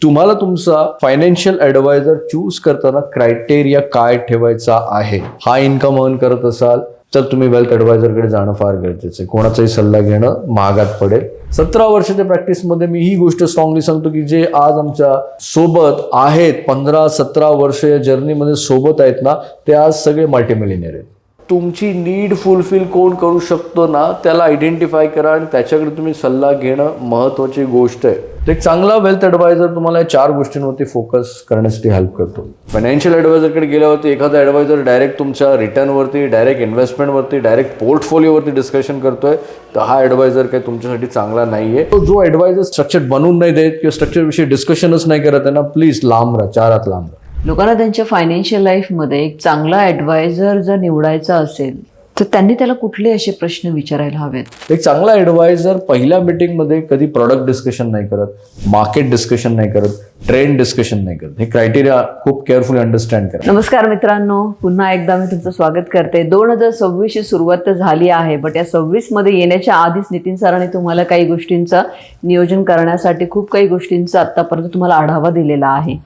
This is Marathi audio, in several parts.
तुम्हाला तुमचा फायनान्शियल ॲडवायझर चूज करताना क्रायटेरिया काय ठेवायचा आहे? हा इन्कम अर्न करत असाल तर तुम्ही वेल्थ ॲडवायझरकडे जाणं फार गरजेचं आहे. कोणाचाही सल्ला घेणं महागात पडेल. 17 वर्षाच्या प्रॅक्टिसमध्ये मी ही गोष्ट स्ट्रॉंगली सांगतो की जे आज आमच्या सोबत आहेत, 15-17 वर्ष या जर्नीमध्ये सोबत आहेत ना, ते आज सगळे मल्टीमिलियनियर आहेत. तुमची नीड फुलफिल कोण करू शकतो ना, त्याला आयडेंटिफाय करा आणि त्याच्याकडे तुम्ही सल्ला घेणं महत्त्वाची गोष्ट आहे. तर एक चांगला वेल्थ ॲडवायझर तुम्हाला या 4 गोष्टींवरती फोकस करण्यासाठी हेल्प करतो. फायनान्शियल ॲडवायझरकडे गेल्यावरती एखादा ॲडवायझर डायरेक्ट तुमच्या रिटर्नवरती, डायरेक्ट इन्व्हेस्टमेंटवरती, डायरेक्ट पोर्टफोलिओवरती डिस्कशन करतोय, तर हा ॲडवायझर काही तुमच्यासाठी चांगला नाही आहे. तो जो ॲडवायझर स्ट्रक्चर बनवून नाही देत किंवा स्ट्रक्चरविषयी डिस्कशनच नाही करत आहे ना, प्लीज लांब राहा, 4 हात लांब राहा. लोकांना त्यांच्या फायनान्शियल लाईफमध्ये एक चांगला ॲडवायझर जर निवडायचा असेल तर त्यांनी त्याला कुठले असे प्रश्न विचारायला हवेत? एक चांगला ॲडवायझर पहिल्या मीटिंगमध्ये कधी प्रॉडक्ट डिस्कशन नाही करत, मार्केट डिस्कशन नाही करत, ट्रेंड डिस्कशन नाही करत. हे क्रायटेरिया खूप केअरफुली अंडरस्टँड करा. नमस्कार मित्रांनो, पुन्हा एकदा मी तुमचं स्वागत करते. 2026 ची सुरुवात तर झाली आहे, बट या 26 मध्ये येण्याच्या आधीच नितीन सरांनी तुम्हाला काही गोष्टींचं नियोजन करण्यासाठी खूप काही गोष्टींचा आतापर्यंत तुम्हाला आढावा दिलेला आहे.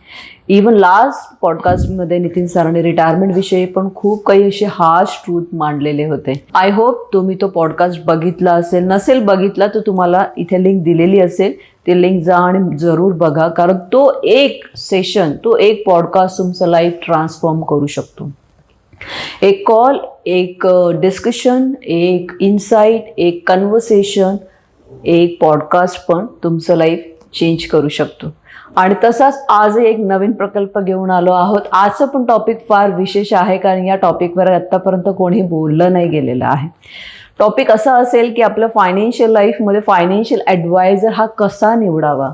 इवन लास्ट पॉडकास्टमध्ये नितीन सरांनी रिटायरमेंट विषयी पण खूप काही असे हार्श ट्रूथ मांडलेले होते. आय होप तुम्ही तो पॉडकास्ट बघितला असेल. नसेल बघितला तर तुम्हाला इथे लिंक दिलेली असेल, ते लिंक जा आणि जरूर बघा, कारण तो एक सेशन, तो एक पॉडकास्ट तुमचं लाईफ ट्रान्सफॉर्म करू शकतो. एक कॉल, एक डिस्कशन, एक इन्साइट, एक कन्व्हर्सेशन, एक पॉडकास्ट पण तुमचं लाईफ चेंज करू शकतो. आणि तसाच आज एक नवीन प्रकल्प घेऊन आलो आहोत. आजचं पण टॉपिक फार विशेष आहे, कारण या टॉपिकवर आत्तापर्यंत कोणी बोललं नाही गेलेलं आहे. टॉपिक असा असेल की आपल्या फायनान्शियल लाईफमध्ये फायनान्शियल ॲडवायझर हा कसा निवडावा.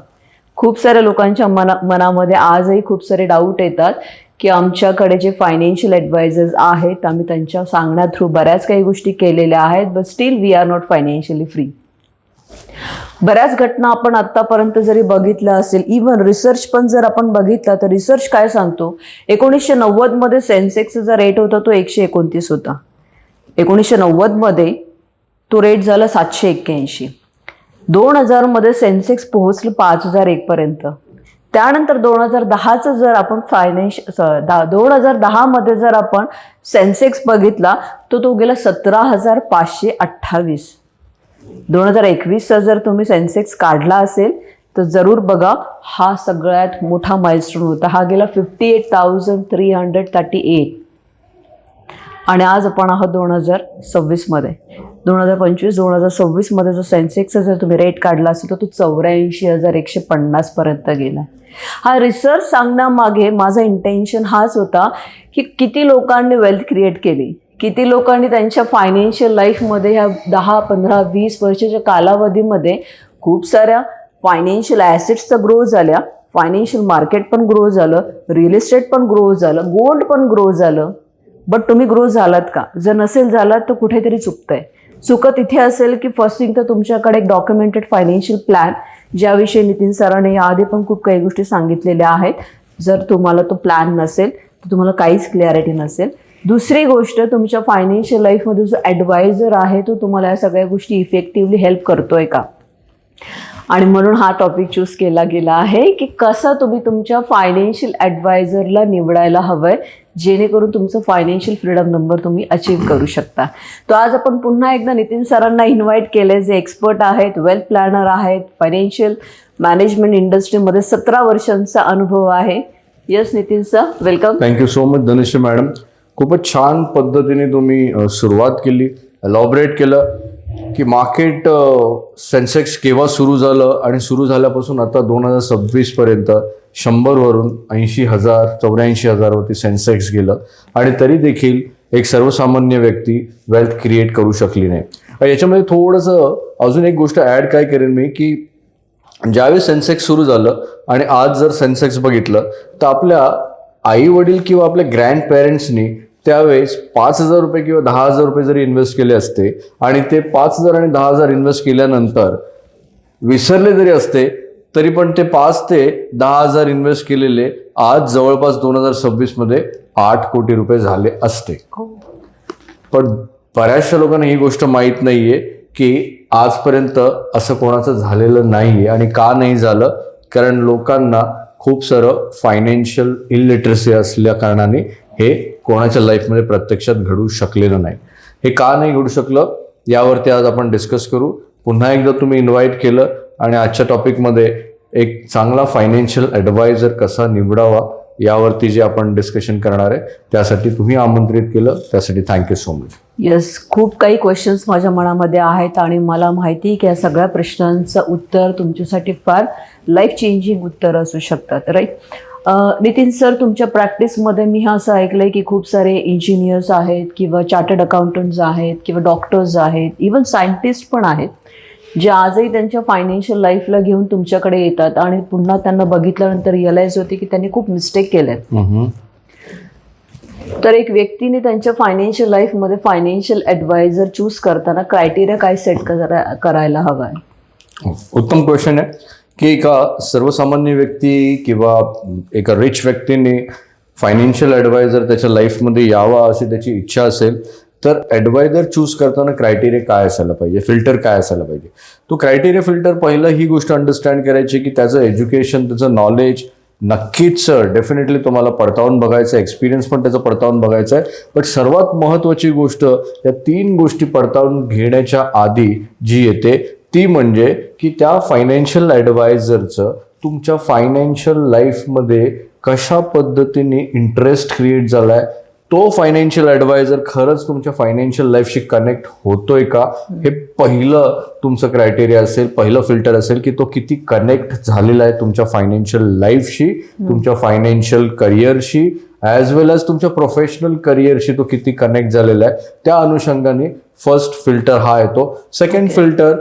खूप साऱ्या लोकांच्या मनामध्ये आजही खूप सारे डाऊट येतात की आमच्याकडे जे फायनान्शियल ॲडवायझर्स आहेत, आम्ही त्यांच्या सांगण्या थ्रू बऱ्याच काही गोष्टी केलेल्या आहेत, but still we are not financially free. बऱ्याच घटना आपण आतापर्यंत जरी बघितल्या असेल, इवन रिसर्च पण जर आपण बघितला तर रिसर्च काय सांगतो, 1990 मध्ये सेन्सेक्सचा जो रेट होता तो 129 होता. 1990 मध्ये तो रेट झाला 781. 2000 मध्ये सेन्सेक्स पोहोचलं 5001 पर्यंत. त्यानंतर 2010चं जर आपण 2010 मध्ये जर आपण सेन्सेक्स बघितला तर तो गेला 17,528. 2021चा जर तुम्ही सेन्सेक्स काढला असेल तर जरूर बघा, हा सगळ्यात मोठा माइलस्टोन होता. हा गेला 58,338. आणि आज आपण आहोत 2026 मध्ये. 2025-2026 मध्ये जो सेन्सेक्सचा जर तुम्ही रेट काढला असेल तर तो 84,150 पर्यंत गेला. हा रिसर्च सांगण्यामागे माझा इंटेन्शन हाच होता की किती लोकांनी वेल्थ क्रिएट केली, किती लोकांनी त्यांच्या फायनान्शियल लाईफमध्ये ह्या 10, 15, 20 वर्षाच्या कालावधीमध्ये खूप साऱ्या फायनान्शियल ॲसेट्सचा ग्रो झाल्या, फायनान्शियल मार्केट पण ग्रो झालं, रिअल इस्टेट पण ग्रो झालं, गोल्ड पण ग्रो झालं. बट तुम्ही ग्रो झालात का? जर नसेल झालात तर कुठेतरी चुकतंय. चुकत इथे असेल की फर्स्ट थिंग तर तुमच्याकडे एक डॉक्युमेंटेड फायनान्शियल प्लॅन, ज्याविषयी नितीन सरांनी याआधी पण खूप काही गोष्टी सांगितलेल्या आहेत. जर तुम्हाला तो प्लॅन नसेल तर तुम्हाला काहीच क्लॅरिटी नसेल. दुसरी गोष्ट, तुमच्या फायनान्शियल लाईफमध्ये जो ॲडवायझर आहे तो तुम्हाला या सगळ्या गोष्टी इफेक्टिव्हली हेल्प करतोय का. आणि म्हणून हा टॉपिक चूज केला गेला आहे की कसं तुम्ही तुमच्या फायनान्शियल ॲडवायझरला निवडायला हवंय, जेणेकरून तुमचं फायनान्शियल फ्रीडम नंबर तुम्ही अचीव करू शकता. तर आज आपण पुन्हा एकदा नितीन सरांना इन्व्हाइट केले, जे एक्सपर्ट आहेत, वेल्थ प्लॅनर आहेत, फायनान्शियल मॅनेजमेंट इंडस्ट्रीमध्ये 17 वर्षांचा अनुभव आहे. Yes Nitin sir, welcome. Thank you so much Dhanashree madam. खूपच छान पद्धतीने तुम्ही सुरुवात केली, एलॉबरेट केलं की मार्केट सेन्सेक्स केव्हा सुरू झालं आणि सुरू झाल्यापासून आता 2026 पर्यंत 100 वरून 80,000, 84,000 वरती सेन्सेक्स गेलं आणि तरी देखील एक सर्वसामान्य व्यक्ती वेल्थ क्रिएट करू शकली नाही. याच्यामध्ये थोडंसं अजून एक गोष्ट ॲड काय करेन मी की ज्यावेळेस सेन्सेक्स सुरू झालं आणि आज जर सेन्सेक्स बघितलं तर आपल्या आई वडील किंवा आपल्या ग्रँड पेरेंट्सनी त्यावेळेस 5,000 रुपये किंवा 10,000 रुपये जरी इन्व्हेस्ट केले असते आणि ते 5,000 आणि 10,000 इन्व्हेस्ट केल्यानंतर विसरले जरी असते तरी पण ते 5 ते 10,000 इन्व्हेस्ट केलेले आज जवळपास 2026 मध्ये 8 कोटी रुपये झाले असते. पण बऱ्याचशा लोकांना ही गोष्ट माहीत नाहीये की आजपर्यंत असं कोणाचं झालेलं नाहीये. आणि का नाही झालं? कारण लोकांना खूप सारं फायनान्शियल इलिटरसी असल्या कारणाने हे कोणाच्या लाईफमध्ये प्रत्यक्षात घडू शकलेलं नाही. हे का नाही घडू शकलं यावरती आज आपण डिस्कस करू. पुन्हा एकदा तुम्ही इन्व्हाइट केलं आणि आजच्या टॉपिकमध्ये एक चांगला फायनान्शियल ॲडवायझर कसा निवडावा यावरती जे आपण डिस्कशन करणार आहे त्यासाठी तुम्ही आमंत्रित केलं, त्यासाठी थँक्यू सो मच. येस, खूप काही क्वेश्चन्स माझ्या मनामध्ये आहेत आणि मला माहिती आहे की या सगळ्या प्रश्नांचं उत्तर तुमच्यासाठी फार लाईफ चेंजिंग उत्तर असू शकतात, राईट. नितीन सर, तुमच्या प्रॅक्टिसमध्ये मी असं ऐकलंय की खूप सारे इंजिनियर्स आहेत किंवा चार्टर्ड अकाउंटंट्स आहेत किंवा डॉक्टर्स आहेत, इवन सायंटिस्ट पण आहेत, जे आजही त्यांच्या फायनान्शियल लाईफला घेऊन तुमच्याकडे येतात आणि पुन्हा त्यांना बघितल्यानंतर रिअलाइज होते की त्यांनी खूप मिस्टेक केल्यात. तर एक व्यक्तीने त्यांच्या फायनान्शियल लाईफमध्ये फायनान्शियल ॲडवायझर चूज करताना क्रायटेरिया काय सेट करायला हवा आहे? उत्तम क्वेश्चन आहे की एका सर्वसामान्य व्यक्ती किंवा एका रिच व्यक्तीने फायनान्शियल ॲडवायझर त्याच्या लाईफमध्ये यावा अशी त्याची इच्छा असेल तर ॲडवायझर चूज करताना क्रायटेरिया काय असायला पाहिजे, फिल्टर काय असायला पाहिजे? तो क्रायटेरिया फिल्टर पहिलं ही गोष्ट अंडरस्टँड करायची की त्याचं एज्युकेशन, त्याचं नॉलेज नक्कीच डेफिनेटली तुम्हाला पडताळून बघायचं आहे, एक्सपिरियन्स पण त्याचा पडताळून बघायचा आहे. बट सर्वात महत्त्वाची गोष्ट या 3 गोष्टी पडताळून घेण्याच्या आधी जी येते ती म्हणजे की त्या फायनान्शियल ॲडवायझरचं तुमच्या फायनान्शियल लाईफमध्ये कशा पद्धतीने इंटरेस्ट क्रिएट झाला आहे, तो फायनान्शियल ॲडवायझर खरंच तुमच्या फायनान्शियल लाईफशी कनेक्ट होतोय का, हे पहिलं तुमचं क्रायटेरिया असेल, पहिलं फिल्टर असेल की तो किती कनेक्ट झालेला आहे तुमच्या फायनान्शियल लाईफशी, तुमच्या फायनान्शियल करिअरशी ॲज वेल ॲज तुमच्या प्रोफेशनल करिअरशी तो किती कनेक्ट झालेला आहे. त्या अनुषंगाने फर्स्ट फिल्टर हा येतो. सेकंड फिल्टर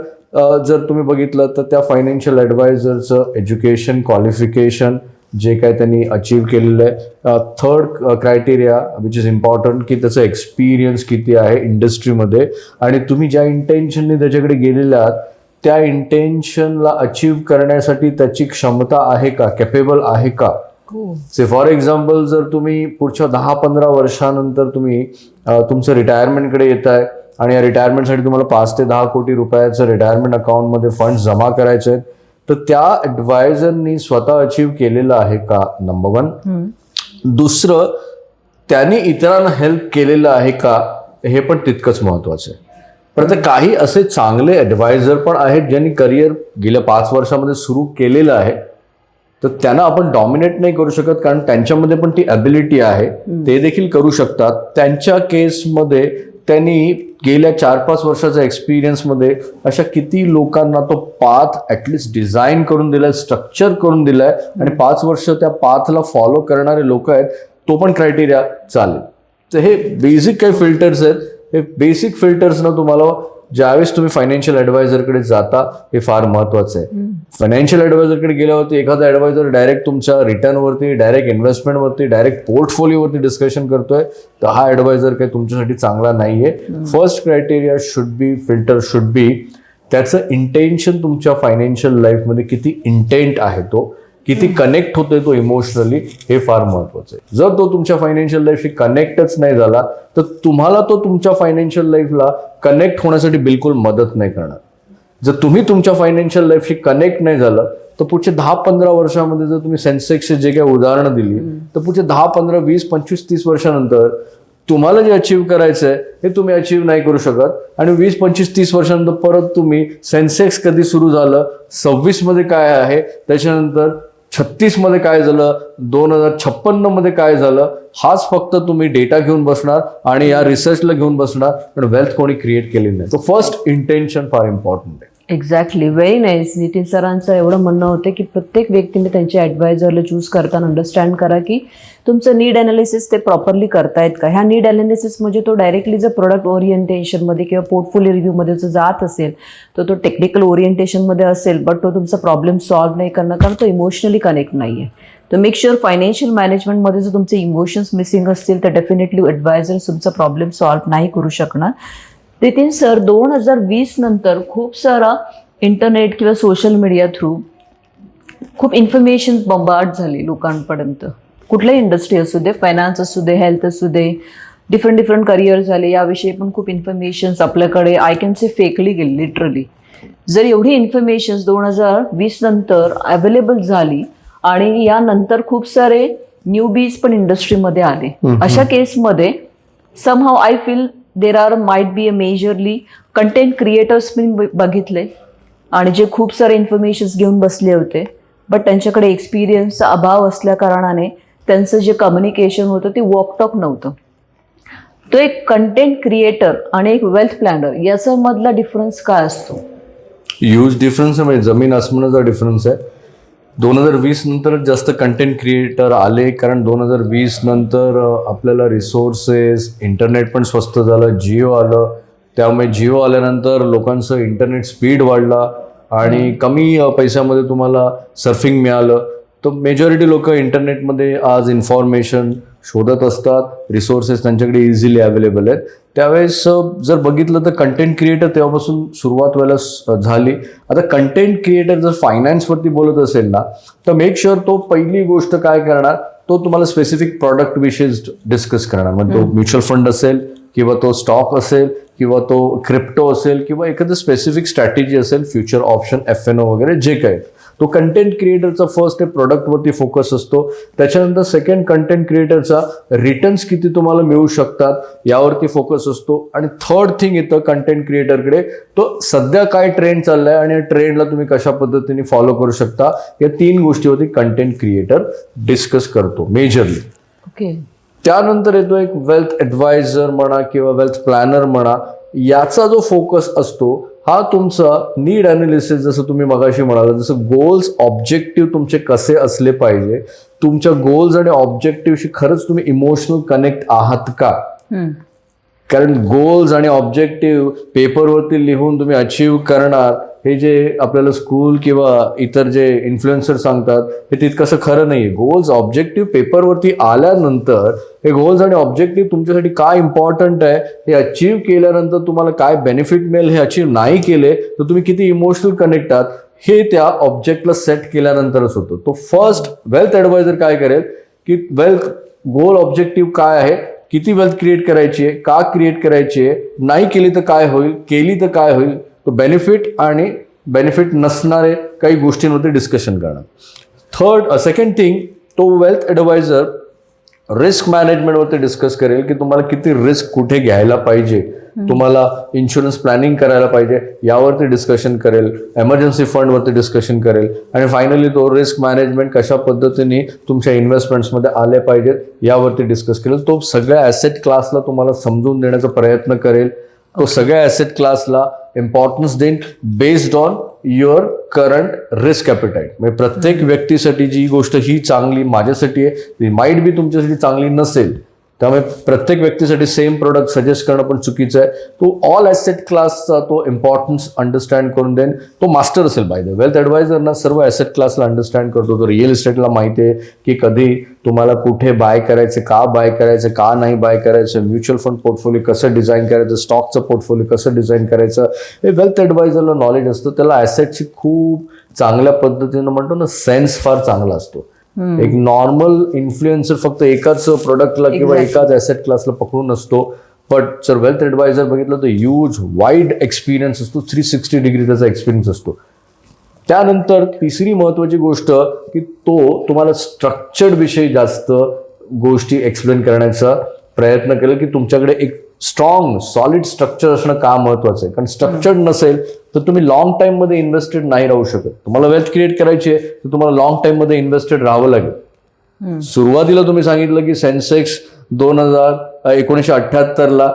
जर तुम्ही बघितलं तर त्या फायनान्शियल ॲडवायझरचं एज्युकेशन, क्वालिफिकेशन जे काय त्यांनी अचीव केलेलं आहे. Third criteria which is important की त्याचं एक्सपिरियन्स किती आहे इंडस्ट्रीमध्ये आणि तुम्ही ज्या इंटेन्शनने त्याच्याकडे गेलेले आहात त्या इंटेन्शनला अचीव करण्यासाठी त्याची क्षमता आहे का, कॅपेबल आहे का. से फॉर एक्झाम्पल जर तुम्ही पुढच्या 10-15 वर्षानंतर तुम्ही तुमचं रिटायरमेंटकडे येत आहे आणि या रिटायरमेंटसाठी तुम्हाला 5 ते 10 कोटी रुपयाचं रिटायरमेंट अकाउंटमध्ये फंड्स जमा करायचे आहेत तर त्या ॲडवायझरनी स्वतः अचीव केलेलं आहे का, नंबर 1. दुसरं, त्यांनी इतरांना हेल्प केलेलं आहे का, हे पण तितकंच महत्त्वाचं आहे. परंतु काही असे चांगले ॲडवायझर पण आहेत ज्यांनी करिअर गेल्या 5 वर्षामध्ये सुरू केलेलं आहे तर त्यांना आपण डॉमिनेट नाही करू शकत कारण त्यांच्यामध्ये पण ती ॲबिलिटी आहे, ते देखील करू शकतात. त्यांच्या केसमध्ये त्यांनी गेल्या 4-5 वर्षाच्या एक्सपिरियन्समध्ये अशा किती लोकांना तो पाथ ॲटलिस्ट डिझाईन करून दिलाय, स्ट्रक्चर करून दिलाय आणि 5 वर्ष त्या पाथला फॉलो करणारे लोक आहेत, तो पण क्रायटेरिया चालेल. तर हे बेसिक काही फिल्टर्स आहेत. हे बेसिक फिल्टर्स ना तुम्हाला ज्यावेळेस तुम्ही फायनान्शियल ॲडवायझरकडे जाता हे फार महत्त्वाचं आहे. फायनान्शियल ॲडवायझरकडे गेल्यावरती एखादा ॲडवायझर डायरेक्ट तुमच्या रिटर्नवरती, डायरेक्ट इन्व्हेस्टमेंटवरती, डायरेक्ट पोर्टफोलिओवरती डिस्कशन करतोय तर हा ॲडवायझर काही तुमच्यासाठी चांगला नाहीये. First criteria should be, filter should be त्याचं इंटेन्शन, तुमच्या फायनान्शियल लाईफमध्ये किती इंटेंट आहे, तो किती कनेक्ट होतोय तो इमोशनली, हे फार महत्त्वाचं आहे. जर तो तुमच्या फायनान्शियल लाईफशी कनेक्टच नाही झाला तर तुम्हाला तो तुमच्या फायनान्शियल लाईफला कनेक्ट होण्यासाठी बिलकुल मदत नाही करणार. जर तुम्ही तुमच्या फायनान्शियल लाईफशी कनेक्ट नाही झालं तर पुढच्या 10-15 वर्षामध्ये जर तुम्ही सेन्सेक्सचे जे काही उदाहरणं दिली तर पुढच्या 10-15, 20, 25, 30 वर्षानंतर तुम्हाला जे अचीव करायचं आहे हे तुम्ही अचीव नाही करू शकत आणि 20, 25, 30 वर्षानंतर परत तुम्ही सेन्सेक्स कधी सुरू झालं, 26 मध्ये काय आहे, त्याच्यानंतर 36 मध्ये काय झालं, 2056 मध्ये काय झालं, हाच फक्त तुम्ही डेटा घेऊन बसणार आणि या रिसर्चला घेऊन बसणार पण वेल्थ कोणी क्रिएट केली नाही. तो फर्स्ट इंटेन्शन फार इम्पॉर्टंट आहे. Exactly, very nice. नितीन सरांचं एवढं म्हणणं होतं की प्रत्येक व्यक्तीने त्यांच्या ॲडवायझरला चूज करताना अंडरस्टँड करा की तुमचं नीड ॲनालिसिस ते प्रॉपरली करतायत का. ह्या नीड ॲनालिसिस म्हणजे तो डायरेक्टली जर प्रोडक्ट ओरिएंटेशनमध्ये किंवा पोर्टफोलिओ रिव्ह्यूमध्ये जर जात असेल तर तो टेक्निकल ओरिएंटेशनमध्ये असेल बट तो तुमचा प्रॉब्लेम सॉल्व्ह नाही करणार कारण तो इमोशनली कनेक्ट नाही आहे. तर मेक शुअर फायनान्शियल मॅनेजमेंटमध्ये जर तुमचे इमोशन्स मिसिंग असतील तर डेफिनेटली ॲडवायझर तुमचा प्रॉब्लेम सॉल्व्ह नाही करू शकणार. नितीन सर, 2020 नंतर खूप सारा इंटरनेट किंवा सोशल मीडिया थ्रू खूप इन्फॉर्मेशन बंबार्ड झाली लोकांपर्यंत. कुठल्याही इंडस्ट्री असू दे, फायनान्स असू दे, हेल्थ असू दे, डिफरंट करिअर झाले, याविषयी पण खूप इन्फॉर्मेशन्स आपल्याकडे आय कॅन से फेकली गेली लिटरली. जर एवढी इन्फॉर्मेशन्स 2020 नंतर अवेलेबल झाली आणि यानंतर खूप सारे न्यूबीज पण इंडस्ट्रीमध्ये आले. अशा केसमध्ये somehow I feel there are might be a majorly content creators मी बघितले आणि जे खूप सारे इन्फॉर्मेशन्स घेऊन बसले होते, बट त्यांच्याकडे एक्सपिरियन्सचा अभाव असल्या कारणाने त्यांचं जे कम्युनिकेशन होतं ते वॉकटॉक नव्हतं. तो एक कंटेंट क्रिएटर आणि एक वेल्थ प्लॅनर याचा मधला डिफरन्स काय असतो? ह्यूज डिफरन्स आहे, म्हणजे जमीन आसमानाचा डिफरन्स आहे. 2020 नंतर जास्त कंटेंट क्रिएटर आले, कारण 2020 नंतर आपल्याला रिसोर्सेस, इंटरनेट पण स्वस्त झालं, जिओ आलं. त्यामुळे जिओ आल्यानंतर लोकांचं इंटरनेट स्पीड वाढला आणि कमी पैशामध्ये तुम्हाला सर्फिंग मिळालं. तर मेजॉरिटी लोक इंटरनेटमध्ये आज इन्फॉर्मेशन शोधत असतात, रिसोर्सेस त्यांच्याकडे इझिली अवेलेबल आहेत. त्यावेळेस जर बघितलं तर कंटेंट क्रिएटर तेव्हापासून सुरुवात व्हायला झाली. आता कंटेंट क्रिएटर जर फायनान्सवरती बोलत असेल ना, तर मेक शुअर तो पहिली गोष्ट काय करणार, तो तुम्हाला स्पेसिफिक प्रॉडक्ट विषयी डिस्कस करणार. मग तो म्युच्युअल फंड असेल किंवा तो स्टॉक असेल किंवा तो क्रिप्टो असेल किंवा एखादं स्पेसिफिक स्ट्रॅटेजी असेल, फ्युचर ऑप्शन, FNO वगैरे जे काही, तो कंटेंट क्रिएटरचा फर्स्ट आहे प्रोडक्टवरती फोकस असतो. त्याच्यानंतर सेकंड कंटेंट क्रिएटरचा रिटर्न्स किती तुम्हाला मिळू शकतात यावरती फोकस असतो. आणि थर्ड थिंग येतं कंटेंट क्रिएटरकडे, तो सध्या काय ट्रेंड चाललाय आणि या ट्रेंडला तुम्ही कशा पद्धतीने फॉलो करू शकता, या 3 गोष्टीवरती कंटेंट क्रिएटर डिस्कस करतो मेजरली. ओके. त्यानंतर येतो एक वेल्थ ॲडवायझर म्हणा किंवा वेल्थ प्लॅनर म्हणा. याचा जो फोकस असतो हा तुमचा नीड अनालिसिस, जसं तुम्ही मगाशी म्हणाला, जसं गोल्स ऑब्जेक्टिव्ह तुमचे कसे असले पाहिजे, तुमच्या गोल्स आणि ऑब्जेक्टिव्हशी खरंच तुम्ही इमोशनल कनेक्ट आहात का. कारण गोल्स आणि ऑब्जेक्टिव्ह पेपरवरती लिहून तुम्ही अचीव्ह करणार, हे जे आपल्याला स्कूल किंवा इतर जे इन्फ्लुएन्सर सांगतात हे तितकंसं खरं नाही आहे. गोल्स ऑब्जेक्टिव्ह पेपरवरती आल्यानंतर हे गोल्स आणि ऑब्जेक्टिव्ह तुमच्यासाठी काय इम्पॉर्टंट आहे, हे अचीव्ह केल्यानंतर तुम्हाला काय बेनिफिट मिळेल, हे अचीव्ह नाही केले तर तुम्ही किती इमोशनल कनेक्ट आहात, हे त्या ऑब्जेक्टला सेट केल्यानंतरच होतं. तो फर्स्ट वेल्थ ॲडवायझर काय करेल की वेल्थ गोल ऑब्जेक्टिव्ह काय आहे, किती वेल्थ क्रिएट करायची आहे, का क्रिएट करायची आहे, नाही केली तर काय होईल, केली तर काय होईल, तो बेनिफिट आणि बेनिफिट नसणारे काही गोष्टींवरती डिस्कशन करणार. सेकंड थिंग, तो वेल्थ ॲडवायझर रिस्क मॅनेजमेंटवरती डिस्कस करेल की तुम्हाला किती रिस्क कुठे घ्यायला पाहिजे, तुम्हाला इन्शुरन्स प्लॅनिंग करायला पाहिजे यावरती डिस्कशन करेल, एमर्जन्सी फंडवरती डिस्कशन करेल, आणि फायनली तो रिस्क मॅनेजमेंट कशा पद्धतीने तुमच्या इन्व्हेस्टमेंट्समध्ये आले पाहिजेत यावरती डिस्कस करेल. तो सगळ्या ॲसेट क्लासला तुम्हाला समजून देण्याचा प्रयत्न करेल. तो सगळ्या ॲसेट क्लासला इम्पॉर्टन्स देईन based on your current risk appetite. म्हणजे प्रत्येक व्यक्तीसाठी जी गोष्ट ही चांगली माझ्यासाठी आहे ती माईट बी तुमच्यासाठी चांगली नसेल. त्यामुळे प्रत्येक व्यक्तीसाठी सेम प्रोडक्ट सजेस्ट करणं पण चुकीचं आहे. तो ऑल ॲसेट क्लासचा तो इम्पॉर्टन्स अंडरस्टँड करून देईन. तो मास्टर असेल. बाय द वेल्थ ॲडवायझर ना सर्व ॲसेट क्लासला अंडरस्टँड करतो. तो रिअल इस्टेटला माहिती आहे की कधी तुम्हाला कुठे बाय करायचं, का बाय करायचं, का नाही बाय करायचं, म्युच्युअल फंड पोर्टफोलिओ कसं डिझाईन करायचं, स्टॉकचं पोर्टफोलिओ कसं डिझाईन करायचं, हे वेल्थ ॲडवायझरला नॉलेज असतं. त्याला ॲसेटची खूप चांगल्या पद्धतीनं म्हणतो ना सेन्स फार चांगला असतो. एक नॉर्मल इन्फ्लुएन्सर फक्त एकाच प्रोडक्टला किंवा एकाच ॲसेट क्लासला पकडून असतो. बट जर वेल्थ ॲडवायझर बघितलं तर ह्यूज वाईड एक्सपिरियन्स असतो, 360 डिग्री त्याचा एक्सपिरियन्स असतो. त्यानंतर तिसरी महत्वाची गोष्ट की तो तुम्हाला स्ट्रक्चर्ड विषयी जास्त गोष्टी एक्सप्लेन करण्याचा प्रयत्न करेल की तुमच्याकडे एक स्ट्रॉंग सॉलिड स्ट्रक्चर असणं का महत्वाचं आहे. कारण स्ट्रक्चर्ड नसेल तर तुम्ही लॉंग टाईममध्ये इन्व्हेस्टेड नाही राहू शकत. तुम्हाला वेल्थ क्रिएट करायची आहे तर तुम्हाला लॉंग टाईममध्ये इन्व्हेस्टेड राहावं लागेल. सुरुवातीला तुम्ही सांगितलं की सेन्सेक्स 1978ला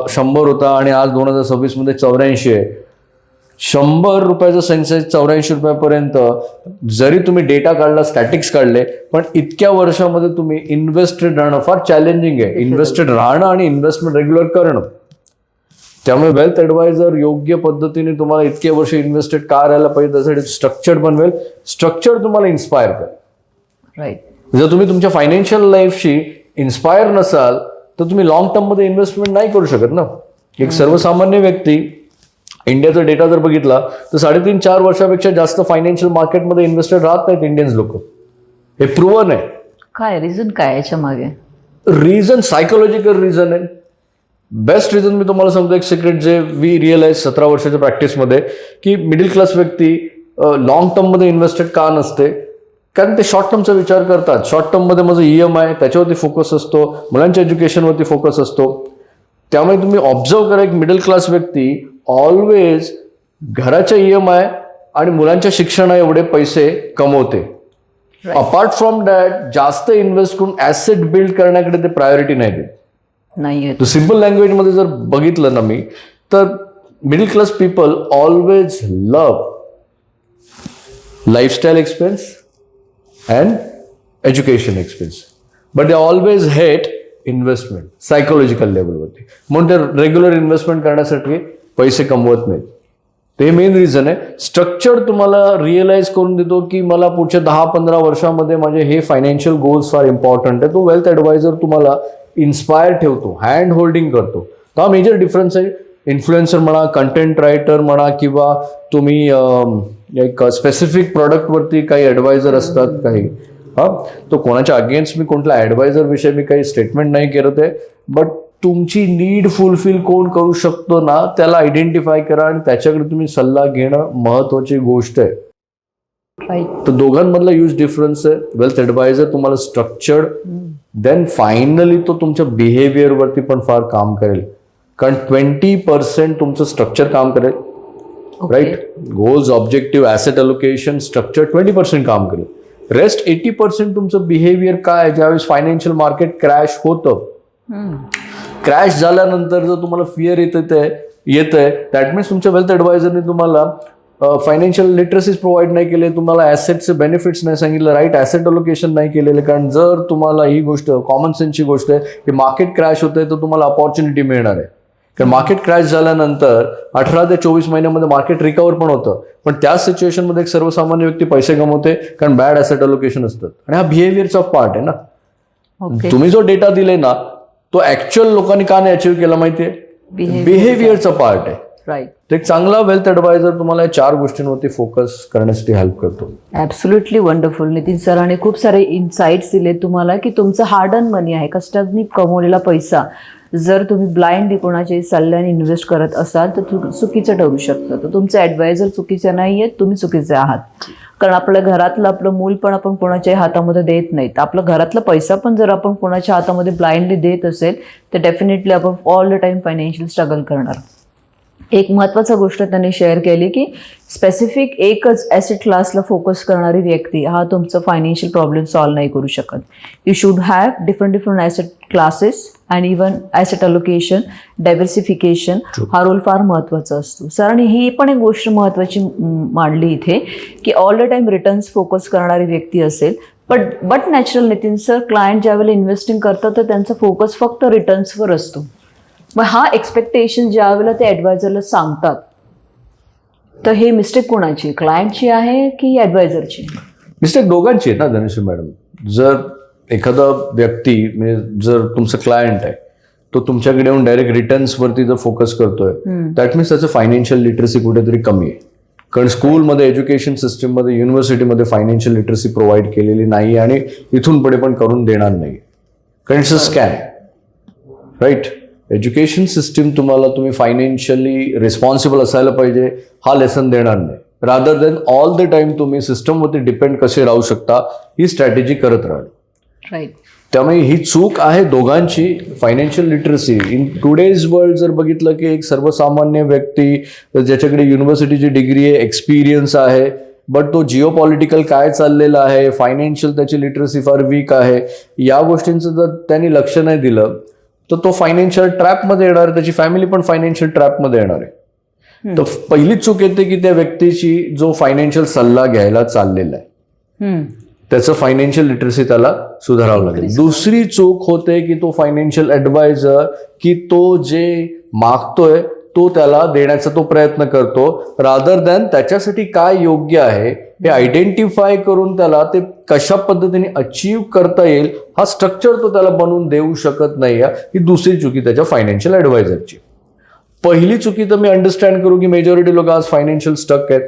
100 होता आणि आज 2026 मध्ये 84 आहे. 100 रुपयाचा सेन्सेक्स 84 रुपयापर्यंत जरी तुम्ही डेटा काढला, स्टॅटिक्स काढले, पण इतक्या वर्षामध्ये तुम्ही इन्व्हेस्टेड राहणं फार चॅलेंजिंग आहे. इन्व्हेस्टेड राहणं आणि इन्व्हेस्टमेंट रेग्युलर करणं. त्यामुळे वेल्थ ॲडवायझर योग्य पद्धतीने तुम्हाला इतके वर्ष इन्व्हेस्टेड का राहायला पाहिजे त्यासाठी स्ट्रक्चर्ड बनवेल. स्ट्रक्चर तुम्हाला इन्स्पायर करेल. राईट. जर तुम्ही तुमच्या फायनान्शियल लाईफशी इन्स्पायर नसाल तर तुम्ही लॉंग टर्ममध्ये इन्व्हेस्टमेंट नाही करू शकत ना. एक सर्वसामान्य व्यक्ती इंडियाचा डेटा जर बघितला तर 3.5-4 वर्षापेक्षा जास्त फायनान्शियल मार्केटमध्ये इन्व्हेस्टेड राहत नाहीत इंडियन्स लोक. हे प्रूव्हन आहे. काय रिझन काय याच्या मागे? रिझन सायकोलॉजिकल रिझन आहे. बेस्ट रिझन मी तुम्हाला सांगतो, एक सिक्रेट जे वी रिअलाइज 17 वर्षाच्या प्रॅक्टिसमध्ये, की मिडल क्लास व्यक्ती लॉंग टर्ममध्ये इन्व्हेस्टेड का नसते. कारण ते शॉर्ट टर्मचा विचार करतात. शॉर्ट टर्ममध्ये माझं EMI त्याच्यावरती फोकस असतो, मुलांच्या एज्युकेशनवरती फोकस असतो. त्यामुळे तुम्ही ऑब्झर्व करा, एक मिडल क्लास व्यक्ती ऑलवेज घराच्या EMI आणि मुलांच्या शिक्षणा एवढे पैसे कमवते. अपार्ट फ्रॉम दॅट जास्त इन्व्हेस्ट करून ऍसेट बिल्ड करण्याकडे ते प्रायोरिटी नाही देत. नाही तो सिम्पल लँग्वेजमध्ये जर बघितलं ना मी, तर middle class people always love lifestyle expense and education expense, but they always hate investment psychological लेवलवरती. म्हणून ते रेग्युलर इन्व्हेस्टमेंट करण्यासाठी पैसे कमवत नाहीत. ते मेन रिझन आहे. स्ट्रक्चर तुम्हाला रिअलाइज करून देतो की मला पुढच्या 10-15 वर्षामध्ये माझे हे फायनान्शियल गोल्स फार इम्पॉर्टंट आहे. तो वेल्थ ॲडवायझर तुम्हाला इन्स्पायर ठेवतो, हँड होल्डिंग करतो. तो हा मेजर डिफरन्स आहे. इन्फ्लुएन्सर म्हणा, कंटेंट रायटर म्हणा, किंवा तुम्ही एक स्पेसिफिक प्रॉडक्टवरती काही ॲडवायझर असतात काही. तो कोणाच्या अगेन्स्ट मी कोणत्या ॲडवायझर विषयी मी काही स्टेटमेंट नाही करत आहे, बट तुमची नीड फुलफिल कोण करू शकतो ना, त्याला आयडेंटिफाय करा आणि त्याच्याकडे तुम्ही सल्ला घेणं महत्वाची गोष्ट आहे. तर दोघांमधला ह्यूज डिफरन्स आहे. वेल्थ ॲडवायझर तुम्हाला स्ट्रक्चर्ड, देन फायनली तो तुमच्या बिहेवियरवरती पण फार काम करेल. कारण 20% तुमचं स्ट्रक्चर काम करेल, right. Goals, objective, asset allocation, structure 20% काम करेल. रेस्ट 80% तुमचं बिहेवियर काय, ज्यावेळेस फायनान्शियल मार्केट क्रॅश होतं, क्रॅश झाल्यानंतर जर तुम्हाला फिअर येतंय दॅट मीन्स तुमच्या वेल्थ ॲडवायझरने तुम्हाला फायनान्शियल लिटरसीज प्रोव्हाइड नाही केले, तुम्हाला ॲसेटचे बेनिफिट्स नाही सांगितलं, राईट ॲसेट अलोकेशन नाही केलेलं. कारण जर तुम्हाला ही गोष्ट कॉमन सेन्सची गोष्ट आहे की मार्केट क्रॅश होतंय तर तुम्हाला अपॉर्च्युनिटी मिळणार आहे. कारण मार्केट क्रॅश झाल्यानंतर 18 ते 24 महिन्यामध्ये मार्केट रिकवर पण होतं, पण त्या सिच्युएशनमध्ये एक सर्वसामान्य व्यक्ती पैसे कमवते कारण बॅड ॲसेट अलोकेशन असतात. आणि हा बिहेवियरचा पार्ट आहे ना. तुम्ही जो डेटा दिले ना तो ऍक्च्युअल लोकांनी का नाही अचीव्ह केला माहितीये, बिहेवियरचा पार्ट आहे. राईट. तर एक चांगला वेल्थ ॲडवायझर तुम्हाला या 4 गोष्टींवरती फोकस करण्यासाठी हेल्प करतो. Absolutely wonderful. नितीन सरांनी खूप सारे इन्साइट्स दिले तुम्हाला की तुमचं हार्ड अर्न मनी आहे, कष्टाने कमवलेला पैसा जर तुम्ही ब्लाइंडली कोणाच्या सल्ल्याने इन्व्हेस्ट करत असाल तर चुकीचं ठरू शकतं. तर तुमचं ॲडवायझर चुकीचं नाही आहेत, तुम्ही चुकीचे आहात. कारण आपल्या घरातलं आपलं मूल पण आपण कोणाच्याही हातामध्ये देत नाहीत. आपलं घरातला पैसा पण जर आपण कोणाच्या हातामध्ये ब्लाइंडली देत असेल तर डेफिनेटली आपण all the time financial struggle करणार. एक महत्त्वाचा गोष्ट त्यांनी शेअर केली की स्पेसिफिक एकच ॲसेट क्लासला फोकस करणारी व्यक्ती हा तुमचं फायनान्शियल प्रॉब्लेम सॉल्व्ह नाही करू शकत. You should have different asset classes and even asset allocation, diversification हा रोल फार महत्त्वाचा असतो. सरांनी ही पण एक गोष्ट महत्त्वाची मांडली इथे की all the time returns focus करणारी व्यक्ती असेल, but natural Nitin sir client ज्यावेळेला इन्व्हेस्टिंग करतात तर त्यांचा फोकस फक्त रिटर्न्सवर असतो. मग हा एक्सपेक्टेशन ज्या वेळेला ते ॲडवायझरला सांगतात तर हे मिस्टेक कोणाची, क्लायंटची आहे की ॲडवायझरची? मिस्टेक दोघांची आहे ना धनश्री मॅडम. जर एखादा व्यक्ती म्हणजे जर तुमचं क्लायंट आहे तो तुमच्याकडे येऊन डायरेक्ट रिटर्न्सवरती जर फोकस करतोय दॅट मीन्स त्याचं फायनान्शियल लिटरसी कुठेतरी कमी आहे. कारण स्कूलमध्ये, एज्युकेशन सिस्टीममध्ये, युनिव्हर्सिटीमध्ये फायनान्शियल लिटरसी प्रोव्हाइड केलेली नाही आणि इथून पुढे पण करून देणार नाही. कारण it's a scam, right. Education system तुम्ही फायनान्शियली रिस्पॉन्सिबल असायला पाहिजे हा लेसन देणार नाही. Rather than all the time तुम्ही सिस्टमवरती डिपेंड कसे राहू शकता ही स्ट्रॅटेजी करत राहा. राईट. त्यामुळे ही चूक आहे दोघांची. Financial literacy in today's world जर बघितलं की एक सर्वसामान्य व्यक्ती ज्याच्याकडे युनिव्हर्सिटीची डिग्री आहे, एक्सपिरियन्स आहे, बट तो जिओ पॉलिटिकल काय चाललेलं आहे, फायनान्शियल त्याची लिटरसी फार वीक आहे, या गोष्टींचं जर त्यांनी लक्ष नाही दिलं तर तो फायनान्शियल ट्रॅपमध्ये येणार, त्याची फॅमिली पण फायनान्शियल ट्रॅपमध्ये येणार आहे. तर पहिली चूक येते की त्या व्यक्तीची जो फायनान्शियल सल्ला घ्यायला चाललेला आहे त्याचं फायनान्शियल लिटरसी त्याला सुधारावं लागेल. दुसरी चूक होते की तो फायनान्शियल ॲडवायझर की तो जे मागतोय तो त्याला देण्याचा तो प्रयत्न करतो, रादर दॅन त्याच्यासाठी काय योग्य आहे हे आयडेंटिफाय करून त्याला ते कशा पद्धतीने अचीव करता येईल हा स्ट्रक्चर तो त्याला बनवून देऊ शकत नाही. ही दुसरी चुकी त्याच्या फायनान्शियल ॲडवायझरची. पहिली चुकी तर मी अंडरस्टँड करू की मेजॉरिटी लोक आज फायनान्शियल स्टक आहेत.